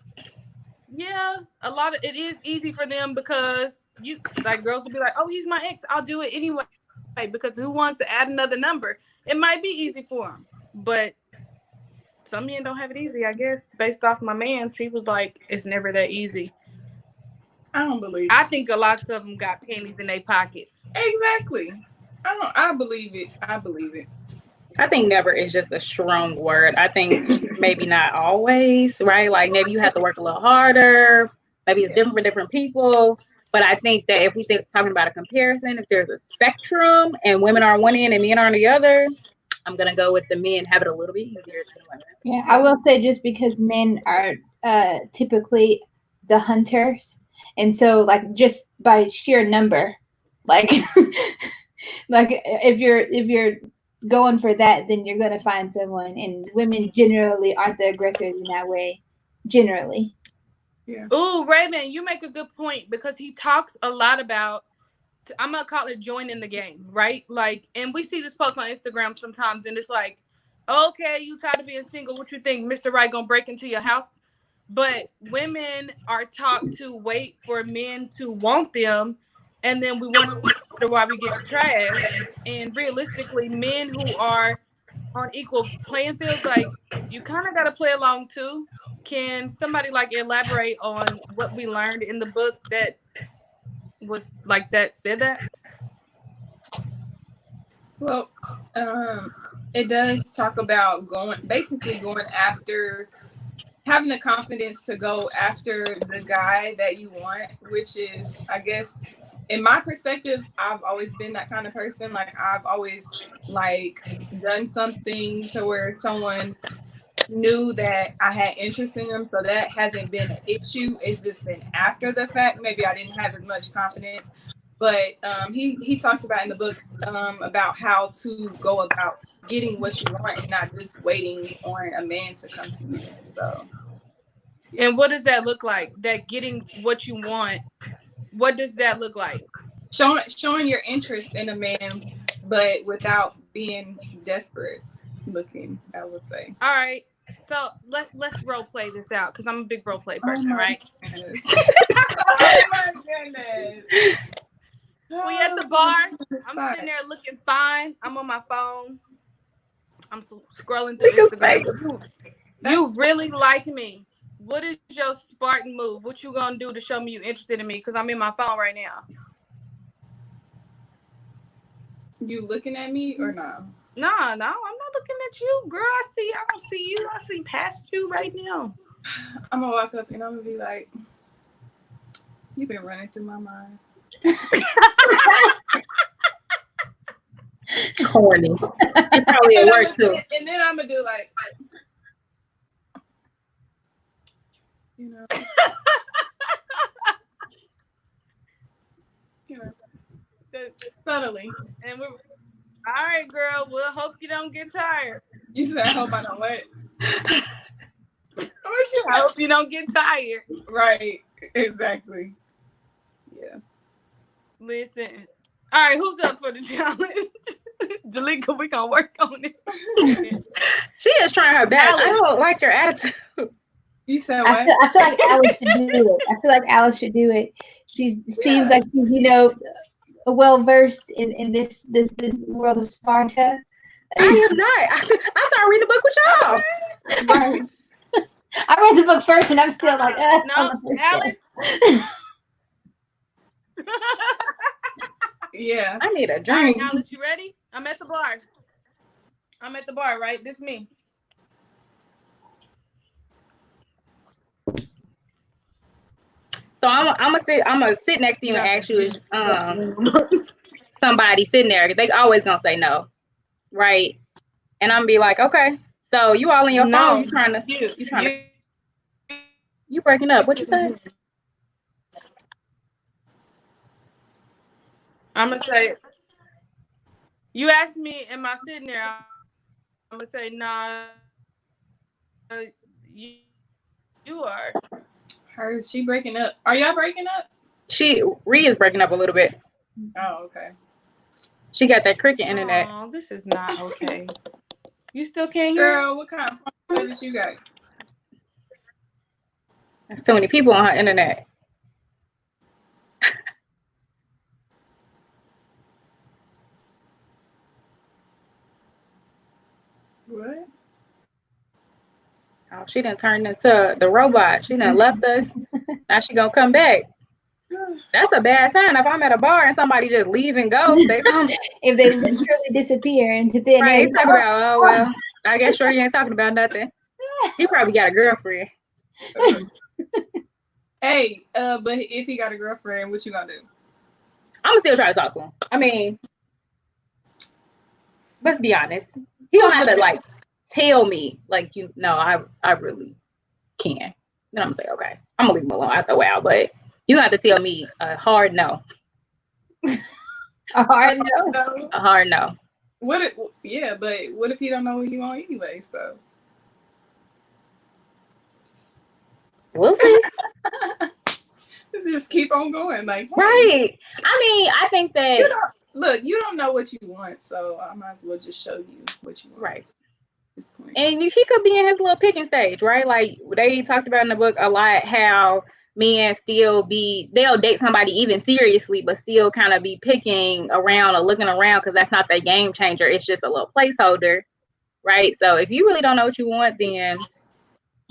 yeah, a lot of it is easy for them because you like girls will be like, oh, he's my ex, I'll do it anyway, because who wants to add another number? It might be easy for him, but some men don't have it easy, I guess. Based off my man's, he was like, it's never that easy.
I don't believe
I think a lot of them got pennies in their pockets.
Exactly. I believe it. I believe it.
I think never is just a strong word. I think maybe not always, right? Like maybe you have to work a little harder. Maybe it's different for different people. But I think that if we think talking about a comparison, if there's a spectrum and women are on one end and men are on the other, I'm gonna go with the men have it a little bit easier than women.
Yeah, I will say just because men are typically the hunters, and so like just by sheer number, like like if you're going for that, then you're gonna find someone. And women generally aren't the aggressors in that way, generally.
Yeah.
Ooh, Raven, you make a good point because he talks a lot about, I'm gonna call it joining the game, right? Like, and we see this post on Instagram sometimes, and it's like, okay, you tired of being single? What you think, Mr. Right gonna break into your house? But women are taught to wait for men to want them, and then we wonder why we get trashed. And realistically, men who are on equal playing fields, like you kind of got to play along too. Can somebody like elaborate on what we learned in the book that was like that said that?
Well, it does talk about basically going after, having the confidence to go after the guy that you want, which is, I guess, in my perspective, I've always been that kind of person. Like I've always like done something to where someone knew that I had interest in them. So that hasn't been an issue. It's just been after the fact. Maybe I didn't have as much confidence. But he talks about in the book about how to go about getting what you want and not just waiting on a man to come to you. So.
And what does that look like? That getting what you want, what does that look like?
Showing your interest in a man, but without being desperate looking, I would say.
All right. So let's role play this out because I'm a big role play person, right?
Oh my goodness.
We at the bar. I'm sitting there looking fine. I'm on my phone. I'm scrolling through Instagram. You really like me. What is your Spartan move? What you gonna do to show me you interested in me? Because I'm in my phone right now.
You looking at me or no?
No, I'm not looking at you, girl. I don't see you. I see past you right now.
I'm gonna walk up and I'm gonna be like, you've been running through my mind.
Corny. It probably at work too.
And then I'm gonna do like, you know. you know, subtly.
And we're all right, girl. We'll hope you don't get tired.
You said, I hope I don't what? What you
I hope you don't get tired.
Right, exactly. Yeah.
Listen. All right, who's up for the challenge? Jalika, we gonna work on it.
She is trying her best.
Alice.
I don't like your attitude.
You said what?
I feel like Alice should do it. I feel like Alice should do it. Seems like she's, well versed in this world of Sparta.
I am not. I started reading the book with y'all.
Right.
I read the book first, and I'm still like,
no, Alice.
Yeah.
I need a
All right,
drink.
Alice, you ready? I'm at the bar. Right? This me.
So I'm gonna sit next to you and ask you if somebody sitting there. They always gonna say no, right? And I'm gonna be like, okay. So you all in your phone? You trying to? You breaking up? What you say?
I'm gonna say. You asked me, am I sitting there? I'm gonna say, nah. You are.
She breaking up. Are y'all breaking up?
Rhea is breaking up a little bit.
Oh, okay.
She got that cricket internet.
Oh, this is not okay. You still can't hear?
Girl, what kind of phone service you got?
There's so many people on her internet.
What?
Oh, she done turned into the robot. She done left us. Now she gonna come back. That's a bad sign. If I'm at a bar and somebody just leave and go, they come.
If they literally disappear into thin air.
Right, talk about, oh well, I guess Shorty ain't talking about nothing. He probably got a girlfriend.
Hey, but if he got a girlfriend, what you gonna do?
I'm gonna still try to talk to him. I mean, let's be honest. He don't have to like tell me like I really can. Then I'm gonna say, okay, I'm gonna leave him alone after a while, but you have to tell me a hard no.
A hard no.
A hard no.
But what if he don't know what he want anyway? So
we'll see.
Let's just keep on going. Like, hey,
right. I mean, I think that
you don't know what you want, so I might as well just show you what you want.
Right.
At this point.
And he could be in his little picking stage, right? Like they talked about in the book a lot how men they'll date somebody even seriously, but still kind of be picking around or looking around because that's not their game changer. It's just a little placeholder, right? So if you really don't know what you want, then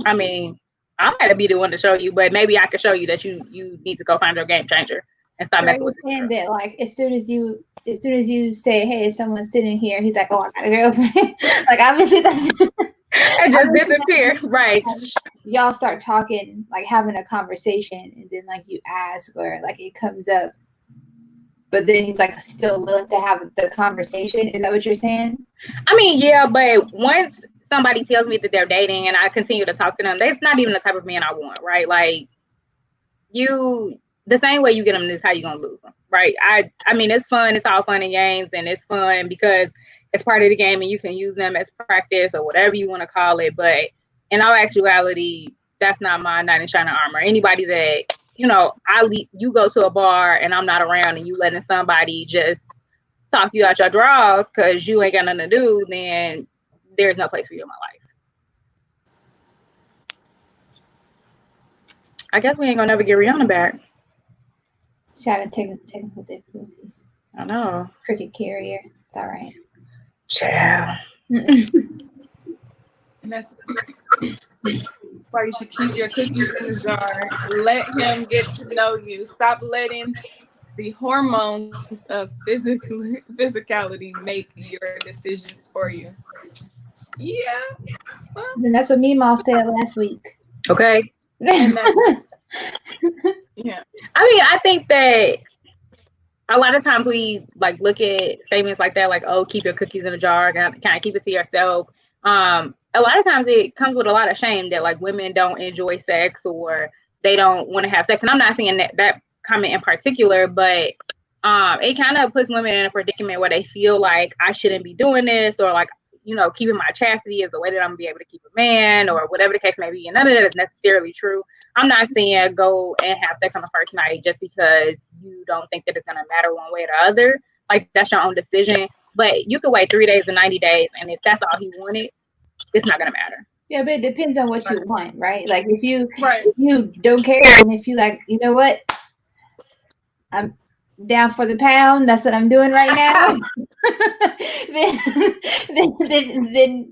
I mean, I might be the one to show you, but maybe I could show you that you need to go find your game changer and stop messing with
it. That like as soon as you say, hey, someone's sitting here, he's like, oh, I got a girlfriend. Like obviously that's
and just disappear. Right.
Y'all start talking, like having a conversation, and then like you ask or like it comes up, but then he's like still willing to have the conversation. Is that what you're saying?
I mean, yeah, but once somebody tells me that they're dating and I continue to talk to them, that's not even the type of man I want, right? Like the same way you get them is how you're gonna lose them, right? I mean, it's fun, it's all fun and games, and it's fun because it's part of the game and you can use them as practice or whatever you want to call it. But in all actuality, that's not my knight in shining armor. Anybody that, you go to a bar and I'm not around and you letting somebody just talk you out your drawers because you ain't got nothing to do, then there's no place for you in my life. I guess we ain't gonna never get Rhe'ana back.
She's having technical difficulties.
I know.
Cricket carrier. It's all right.
Ciao.
And that's why you should keep your cookies in the jar. Let him get to know you. Stop letting the hormones of physicality make your decisions for you. Yeah. Well,
and that's what Meemaw said last week.
Okay.
And that's, yeah.
I mean, I think that a lot of times we like look at statements like that, like, oh, keep your cookies in a jar, kind of keep it to yourself. A lot of times it comes with a lot of shame that like women don't enjoy sex or they don't want to have sex. And I'm not saying that comment in particular, but it kind of puts women in a predicament where they feel like I shouldn't be doing this, or like, keeping my chastity is the way that I'm gonna be able to keep a man, or whatever the case may be. And none of that is necessarily true. I'm not saying go and have sex on the first night just because you don't think that it's gonna matter one way or the other. Like, that's your own decision. But you could wait 3 days and 90 days, and if that's all he wanted, it's not gonna matter.
Yeah, but it depends on what you want, right? Like if you
Right.
if you don't care, and if you like, you know what, I'm down for the pound. That's what I'm doing right now. then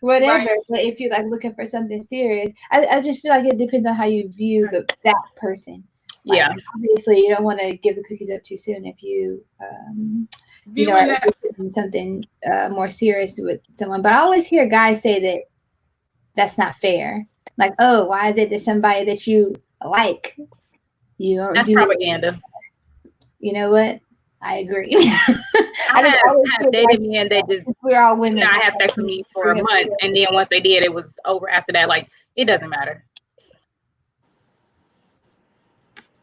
whatever.
Right.
But if you're like looking for something serious, I just feel like it depends on how you view that person. Like,
Yeah.
obviously, you don't want to give the cookies up too soon if you
Viewing
are
that,
interested in something more serious with someone. But I always hear guys say that that's not fair. Like, oh, why is it that somebody that you like, you don't
That's
do?
propaganda.
You know what? I agree.
I have dated men that just
we're all women.
not have sex with me for a month, and then once they did, it was over after that. Like, it doesn't matter.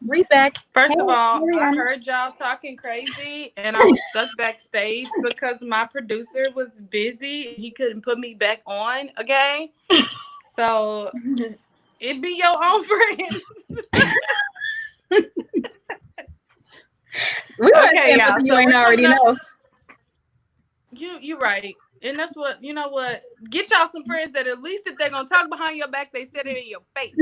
Reese back.
First of all, I
Rhe'ana.
heard y'all talking crazy, and I was stuck backstage because my producer was busy. He couldn't put me back on. Okay, so it be your own friend.
We
Okay, y'all.
you
So
ain't
we're
already
coming up.
know.
You right, and that's what you know. What get y'all some friends that at least if they're gonna talk behind your back, they said it in your face.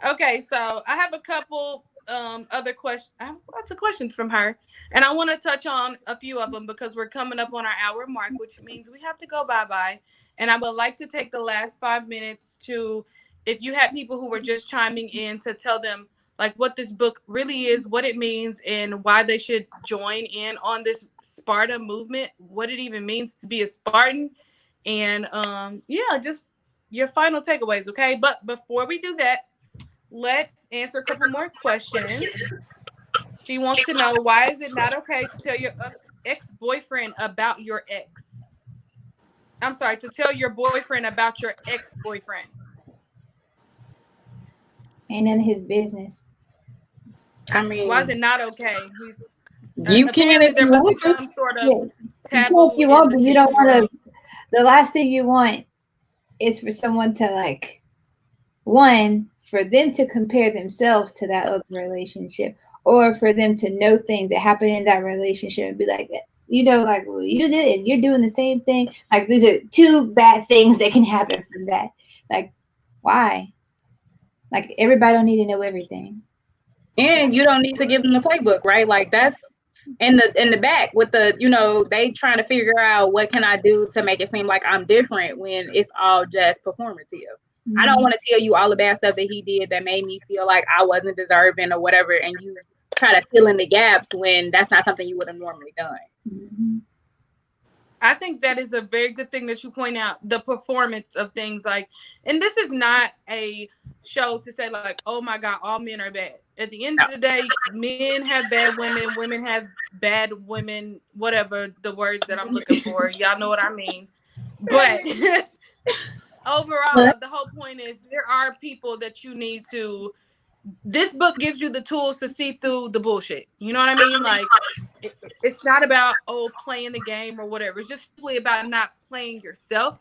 Okay, so I have a couple other questions. I have lots of questions from her, and I want to touch on a few of them because we're coming up on our hour mark, which means we have to go bye. And I would like to take the last 5 minutes to, if you have people who were just chiming in, to tell them like what this book really is, what it means, and why they should join in on this Sparta movement, what it even means to be a Spartan, and yeah, just your final takeaways, okay? But before we do that, let's answer a couple more questions. She wants to know, why is it not okay to tell your ex-boyfriend about your ex? I'm sorry, to tell your boyfriend about your ex-boyfriend.
Ain't none of his business.
I mean,
Why is it not okay? He's
you can
apparently
if
there
you
must be
want to.
some sort of
Yeah. You can
taboo
if you
in
want,
the
but you
teen
don't want
world.
to. The last thing you want is for someone to like, one, for them to compare themselves to that other relationship, or for them to know things that happen in that relationship and be like, like, well, you did it, you're doing the same thing. Like, these are two bad things that can happen from that. Like, why? Like, everybody don't need to know everything.
And you don't need to give them the playbook, right? Like, that's in the back with the, they trying to figure out what can I do to make it seem like I'm different when it's all just performative. I don't want to tell you all the bad stuff that he did that made me feel like I wasn't deserving or whatever, and you try to fill in the gaps when that's not something you would have normally done.
Mm-hmm.
I think that is a very good thing that you point out, the performance of things like, and this is not a show to say like, oh my God, all men are bad. At the end of the day, men have bad women, women have bad women, whatever the words that I'm looking for. Y'all know what I mean. But overall, the whole point is there are people that you need to, this book gives you the tools to see through the bullshit. You know what I mean? Like, it's not about, playing the game or whatever. It's just simply about not playing yourself.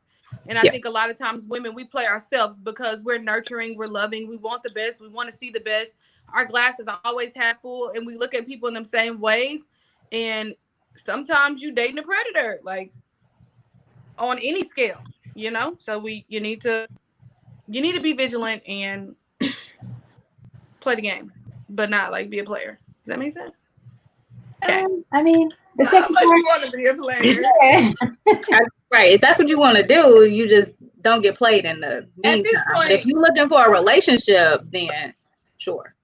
And I think a lot of times women, we play ourselves because we're nurturing, we're loving, we want the best, we want to see the best. Our glass is always half full, and we look at people in the same ways. And sometimes you dating a predator, like on any scale, So you need to be vigilant and play the game, but not like be a player. Does that make sense? Okay.
I mean, the
how
second
much
part,
you want to be a player?
yeah.
Right. If that's what you want to do, you just don't get played in the
At this
meantime. But
point,
if you're looking for a relationship, then sure.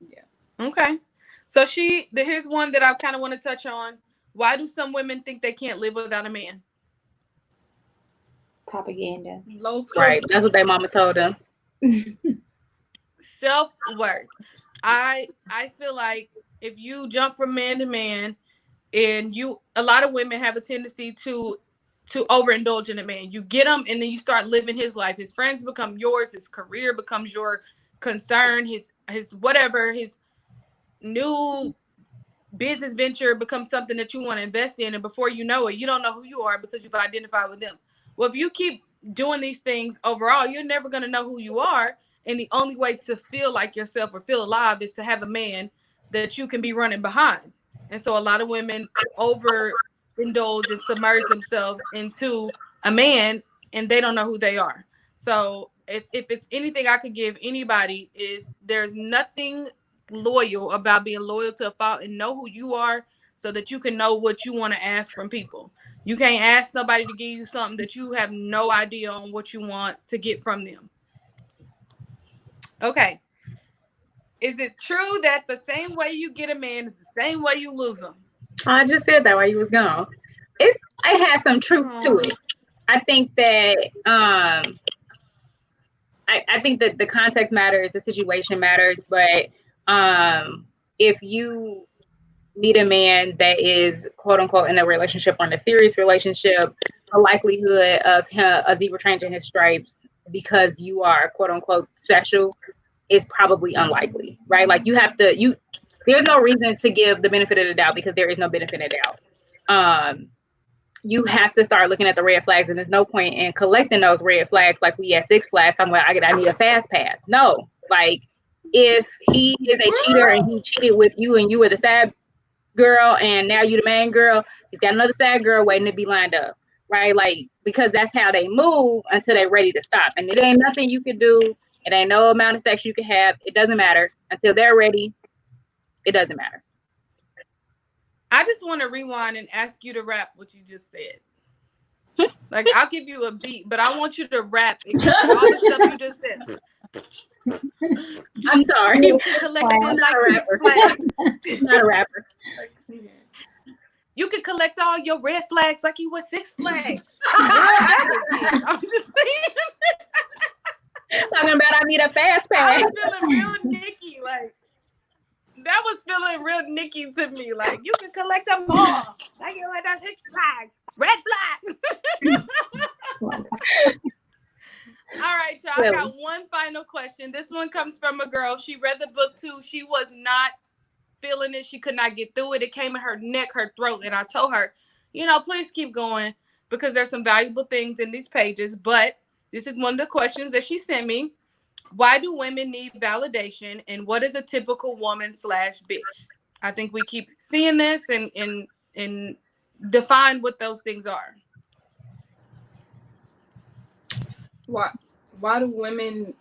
yeah.
Okay. So here's one that I kind of want to touch on. Why do some women think they can't live without a man?
Propaganda.
Low
Right.
self.
That's what their mama told them.
Self-worth. I feel like if you jump from man to man, and a lot of women have a tendency to overindulge in a man. You get him, and then you start living his life. His friends become yours. His career becomes your concern, his whatever, his new business venture becomes something that you want to invest in, and before you know it, you don't know who you are because you've identified with them. Well, if you keep doing these things overall, you're never going to know who you are, and the only way to feel like yourself or feel alive is to have a man that you can be running behind. And so a lot of women overindulge and submerge themselves into a man, and they don't know who they are. So if it's anything I could give anybody, is there's nothing loyal about being loyal to a fault, and know who you are so that you can know what you want to ask from people. You can't ask nobody to give you something that you have no idea on what you want to get from them. Okay. Is it true that the same way you get a man is the same way you lose them?
I just said that while you was gone. It has some truth to it. I think that I think that the context matters, the situation matters, but if you meet a man that is quote unquote in a relationship or in a serious relationship, the likelihood of him a zebra changing his stripes because you are quote unquote special is probably unlikely, right? Like there's no reason to give the benefit of the doubt because there is no benefit of doubt. You have to start looking at the red flags, and there's no point in collecting those red flags like we at Six Flags talking about I need a fast pass. No, like if he is a cheater and he cheated with you and you were the sad girl and now you the main girl, he's got another sad girl waiting to be lined up, right? Like because that's how they move until they're ready to stop, and it ain't nothing you can do. It ain't no amount of sex you can have. It doesn't matter until they're ready. It doesn't matter.
I just want to rewind and ask you to rap what you just said. Like I'll give you a beat, but I want you to rap all the stuff you just said.
I'm sorry.
You can collect them like Six Flags.
I'm not a rapper.
You can collect all your red flags like you were Six Flags. Girl, that was it. I'm just saying.
Talking about I need a fast pass.
I was feeling real Nikki, like that was feeling real Nikki to me. Like you can collect them all, like you like that Six Flags, red flag. All right, y'all. I got one final question. This one comes from a girl. She read the book too. She was not feeling it. She could not get through it. It came in her neck, her throat, and I told her, please keep going because there's some valuable things in these pages. But this is one of the questions that she sent me. Why do women need validation, and what is a typical woman / bitch? I think we keep seeing this and define what those things are.
Why do women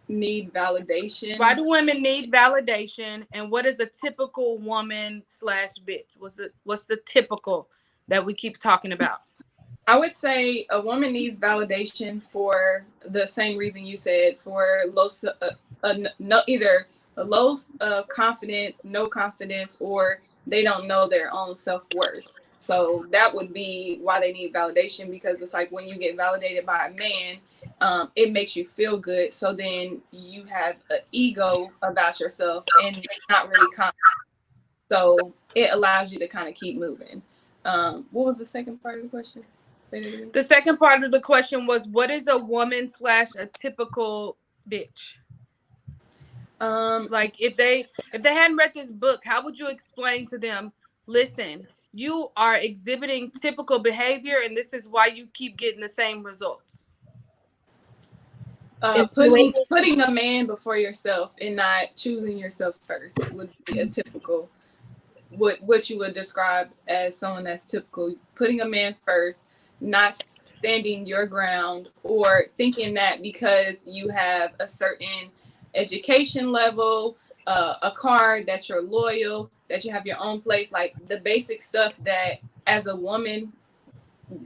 need validation?
Why do women need validation, and what is a typical woman / bitch? What's the typical that we keep talking about?
I would say a woman needs validation for the same reason you said, for either a low confidence, no confidence, or they don't know their own self-worth. So that would be why they need validation, because it's like when you get validated by a man, it makes you feel good. So then you have an ego about yourself and not really confident. So it allows you to kind of keep moving. What was the second part of the question?
The second part of the question was, what is a woman / a typical bitch? Like if they hadn't read this book, how would you explain to them, listen, you are exhibiting typical behavior and this is why you keep getting the same results?
Putting a man before yourself and not choosing yourself first would be a typical, what you would describe as someone that's typical. Putting a man first, not standing your ground, or thinking that because you have a certain education level, a car, that you're loyal, that you have your own place, like the basic stuff that as a woman,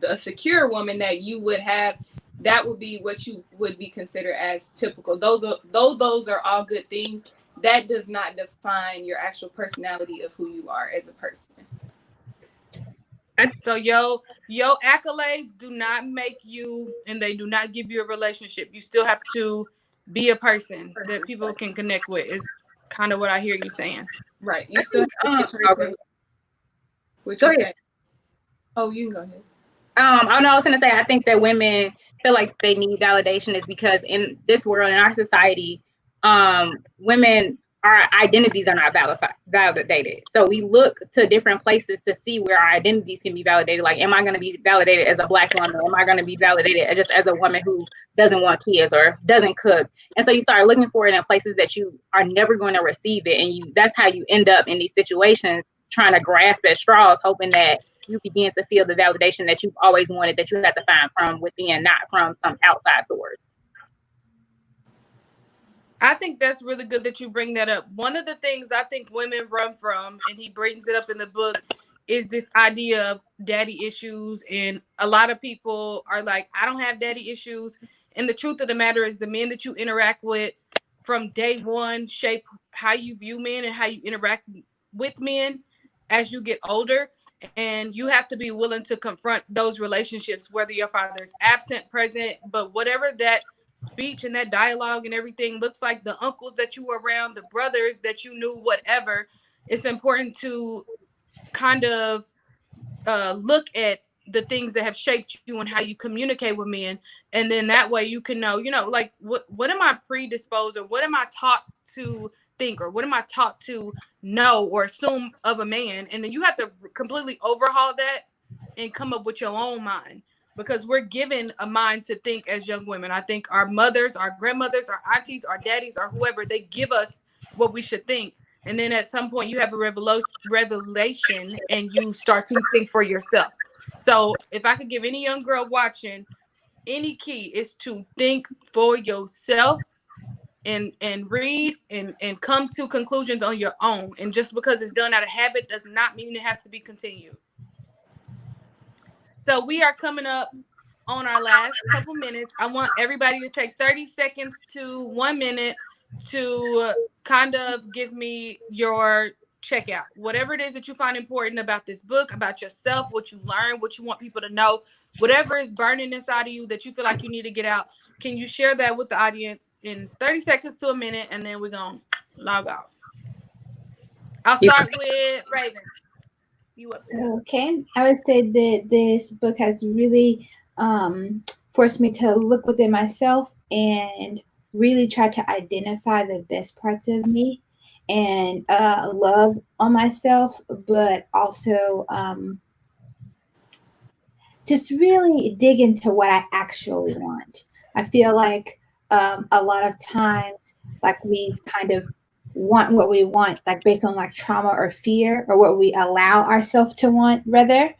a secure woman, that you would have, that would be what you would be considered as typical. Though those are all good things, that does not define your actual personality of who you are as a person.
So your accolades do not make you, and they do not give you a relationship. You still have to be a person that people can connect with. Is kind of what I hear you saying.
Right. You still have to be a person. What you say? Oh, you can go ahead.
I know I was going to say, I think that women feel like they need validation is because in this world, in our society, women, our identities are not validated. So we look to different places to see where our identities can be validated. Like, am I going to be validated as a Black woman? Am I going to be validated just as a woman who doesn't want kids or doesn't cook? And so you start looking for it in places that you are never going to receive it. And that's how you end up in these situations, trying to grasp at straws, hoping that you begin to feel the validation that you've always wanted, that you have to find from within, not from some outside source.
I think that's really good that you bring that up. One of the things I think women run from, and he brings it up in the book, is this idea of daddy issues. And a lot of people are like, I don't have daddy issues. And the truth of the matter is, the men that you interact with from day one shape how you view men and how you interact with men as you get older. And you have to be willing to confront those relationships, whether your father is absent, present, but whatever that speech and that dialogue and everything looks like, the uncles that you were around, the brothers that you knew, whatever. It's important to kind of look at the things that have shaped you and how you communicate with men, and then that way you can know, like, what am I predisposed, or what am I taught to think, or what am I taught to know or assume of a man. And then you have to completely overhaul that and come up with your own mind, because we're given a mind to think as young women. I think our mothers, our grandmothers, our aunties, our daddies, or whoever, they give us what we should think. And then at some point you have a revelation and you start to think for yourself. So if I could give any young girl watching any key, is to think for yourself, and read and come to conclusions on your own. And just because it's done out of habit does not mean it has to be continued. So we are coming up on our last couple minutes. I want everybody to take 30 seconds to 1 minute to kind of give me your checkout. Whatever it is that you find important about this book, about yourself, what you learned, what you want people to know, whatever is burning inside of you that you feel like you need to get out. Can you share that with the audience in 30 seconds to a minute, and then we're going to log off. I'll start with Raven. You up there.
Okay. I would say that this book has really forced me to look within myself and really try to identify the best parts of me and love on myself, but also just really dig into what I actually want. I feel like a lot of times, like, we kind of want what we want, like based on like trauma or fear, or what we allow ourselves to want, rather.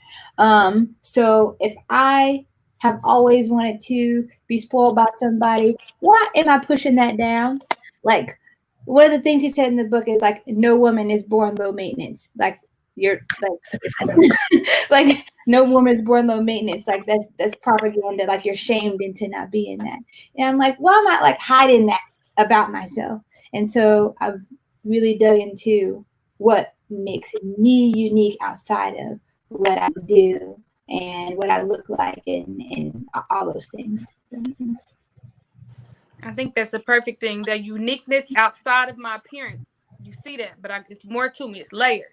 So if I have always wanted to be spoiled by somebody, why am I pushing that down? Like, one of the things he said in the book is like, no woman is born low maintenance. Like, you're like no woman is born low maintenance. Like, that's propaganda. Like, you're shamed into not being that. And I'm like, why am I like hiding that about myself? And so I've really dug into what makes me unique outside of what I do and what I look like, and all those things. So,
I think that's a perfect thing. The uniqueness outside of my appearance. You see that, but it's more to me. It's layers.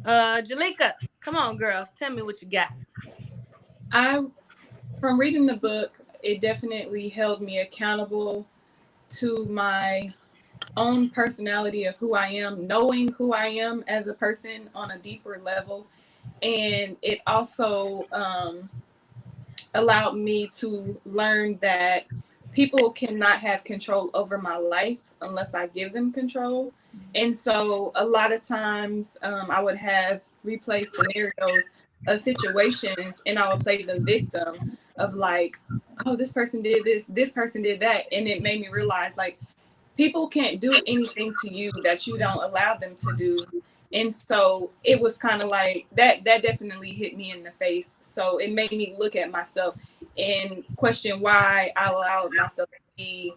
Jalika, come on, girl. Tell me what you got.
From reading the book, it definitely held me accountable to my own personality of who I am, knowing who I am as a person on a deeper level. And it also allowed me to learn that people cannot have control over my life unless I give them control. And so a lot of times I would have replay scenarios of situations, and I would play the victim of like, oh, this person did this person did that. And it made me realize, like, people can't do anything to you that you don't allow them to do. And so it was kind of like that definitely hit me in the face. So it made me look at myself and question why I allowed myself to be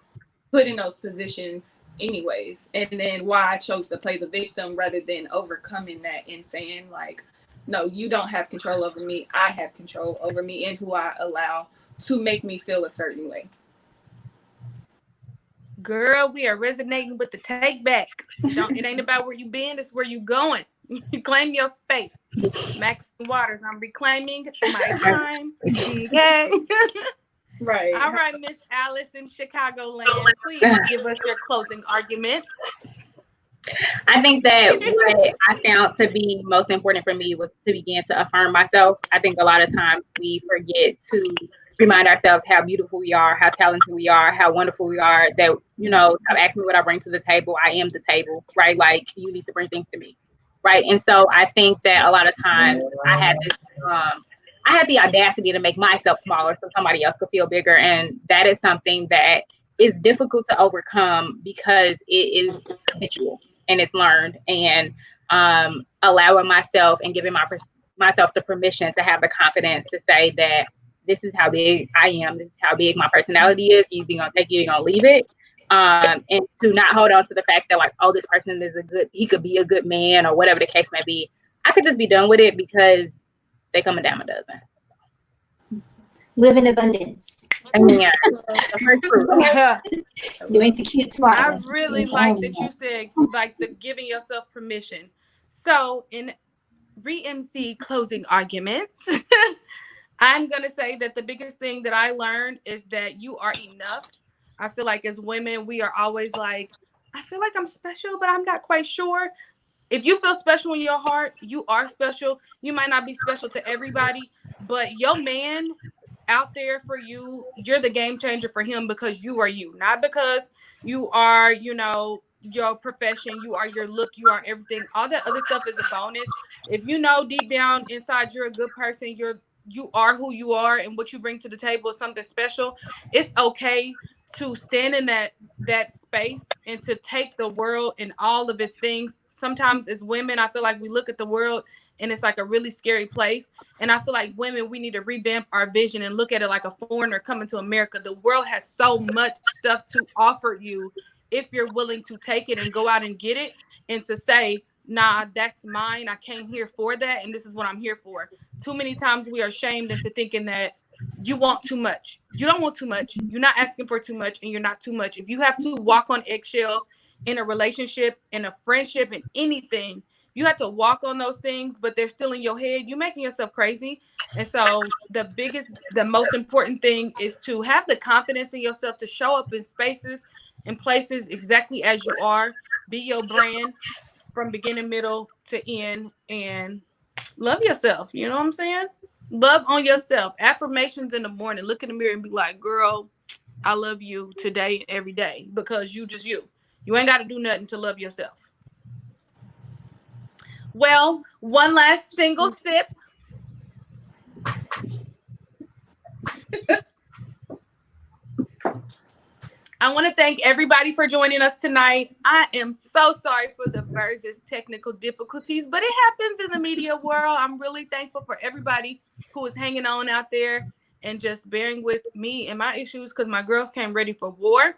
put in those positions anyways. And then why I chose to play the victim rather than overcoming that and saying, like, no, you don't have control over me. I have control over me and who I allow to make me feel a certain way.
Girl, we are resonating with the take back. It ain't about where you been, it's where you going. You claim your space. Max Waters, I'm reclaiming my time. Okay.
Right.
All right, Miss Alice in Chicagoland, please give us your closing arguments.
I think that what I found to be most important for me was to begin to affirm myself. I think a lot of times we forget to remind ourselves how beautiful we are, how talented we are, how wonderful we are. That, stop asking me what I bring to the table. I am the table, right? Like, you need to bring things to me, right? And so I think that a lot of times I had this, I had the audacity to make myself smaller so somebody else could feel bigger, and that is something that is difficult to overcome because it is habitual and it's learned, and allowing myself and giving myself the permission to have the confidence to say that this is how big I am, this is how big my personality is. You're either gonna take it, you're gonna leave it. And to not hold on to the fact that, like, oh, this person he could be a good man or whatever the case may be. I could just be done with it because they come a dime a dozen.
Live in abundance.
Yeah,
You ain't the cute smart
I
one.
really like that you said, like, the giving yourself permission. So in Rhe'ana closing arguments, I'm going to say that the biggest thing that I learned is that you are enough. I feel like as women, we are always like, I feel like I'm special, but I'm not quite sure. If you feel special in your heart, you are special. You might not be special to everybody, but your man out there for you, you're the game changer for him because you are you, not because you are, your profession, you are your look, you are everything. All that other stuff is a bonus. If you know deep down inside you're a good person, you are who you are, and what you bring to the table is something special. It's okay to stand in that space and to take the world and all of its things. Sometimes as women, I feel like we look at the world and it's like a really scary place. And I feel like women, we need to revamp our vision and look at it like a foreigner coming to America. The world has so much stuff to offer you if you're willing to take it and go out and get it, and to say, nah, that's mine. I came here for that, and this is what I'm here for. Too many times we are shamed into thinking that you want too much. You don't want too much. You're not asking for too much, and you're not too much. If you have to walk on eggshells in a relationship, in a friendship, in anything, you have to walk on those things, but they're still in your head. You're making yourself crazy. And so the most important thing is to have the confidence in yourself to show up in spaces and places exactly as you are. Be your brand from beginning, middle to end, and love yourself. You know what I'm saying? Love on yourself. Affirmations in the morning. Look in the mirror and be like, girl, I love you today and every day, because you just you. You ain't got to do nothing to love yourself. Well, one last single sip. I want to thank everybody for joining us tonight. I am so sorry for the Versus technical difficulties, but it happens in the media world. I'm really thankful for everybody who is hanging on out there and just bearing with me and my issues, because my girls came ready for war.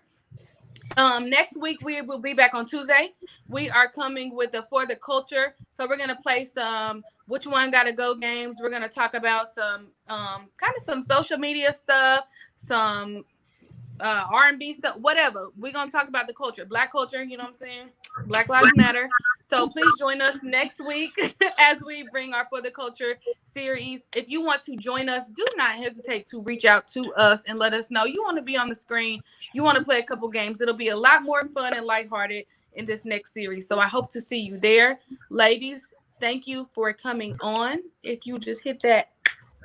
Next week we will be back on Tuesday. We are coming with a For the Culture. So we're gonna play some Which One Gotta Go games. We're gonna talk about some kind of some social media stuff, some R&B stuff, whatever. We're gonna talk about the culture, Black culture. You know what I'm saying? Black Lives Matter. So please join us next week as we bring our For the Culture series. If you want to join us, do not hesitate to reach out to us and let us know you want to be on the screen. You want to play a couple games. It'll be a lot more fun and lighthearted in this next series. So I hope to see you there, ladies. Thank you for coming on. If you just hit that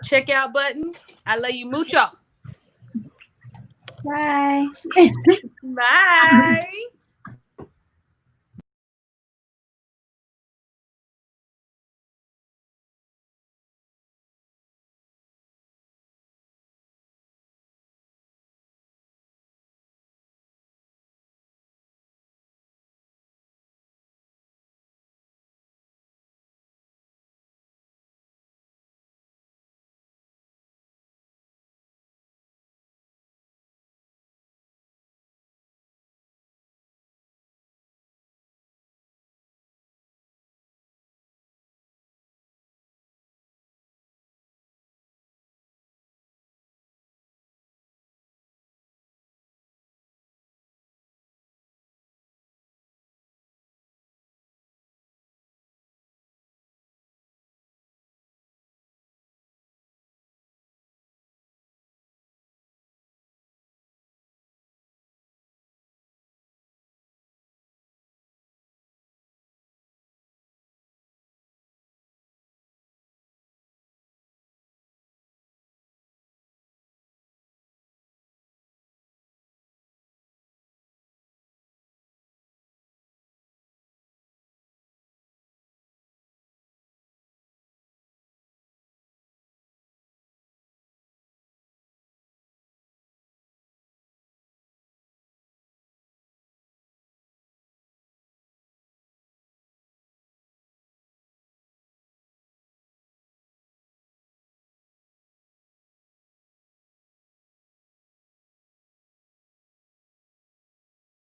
checkout button, I love you mucho.
Bye.
Bye.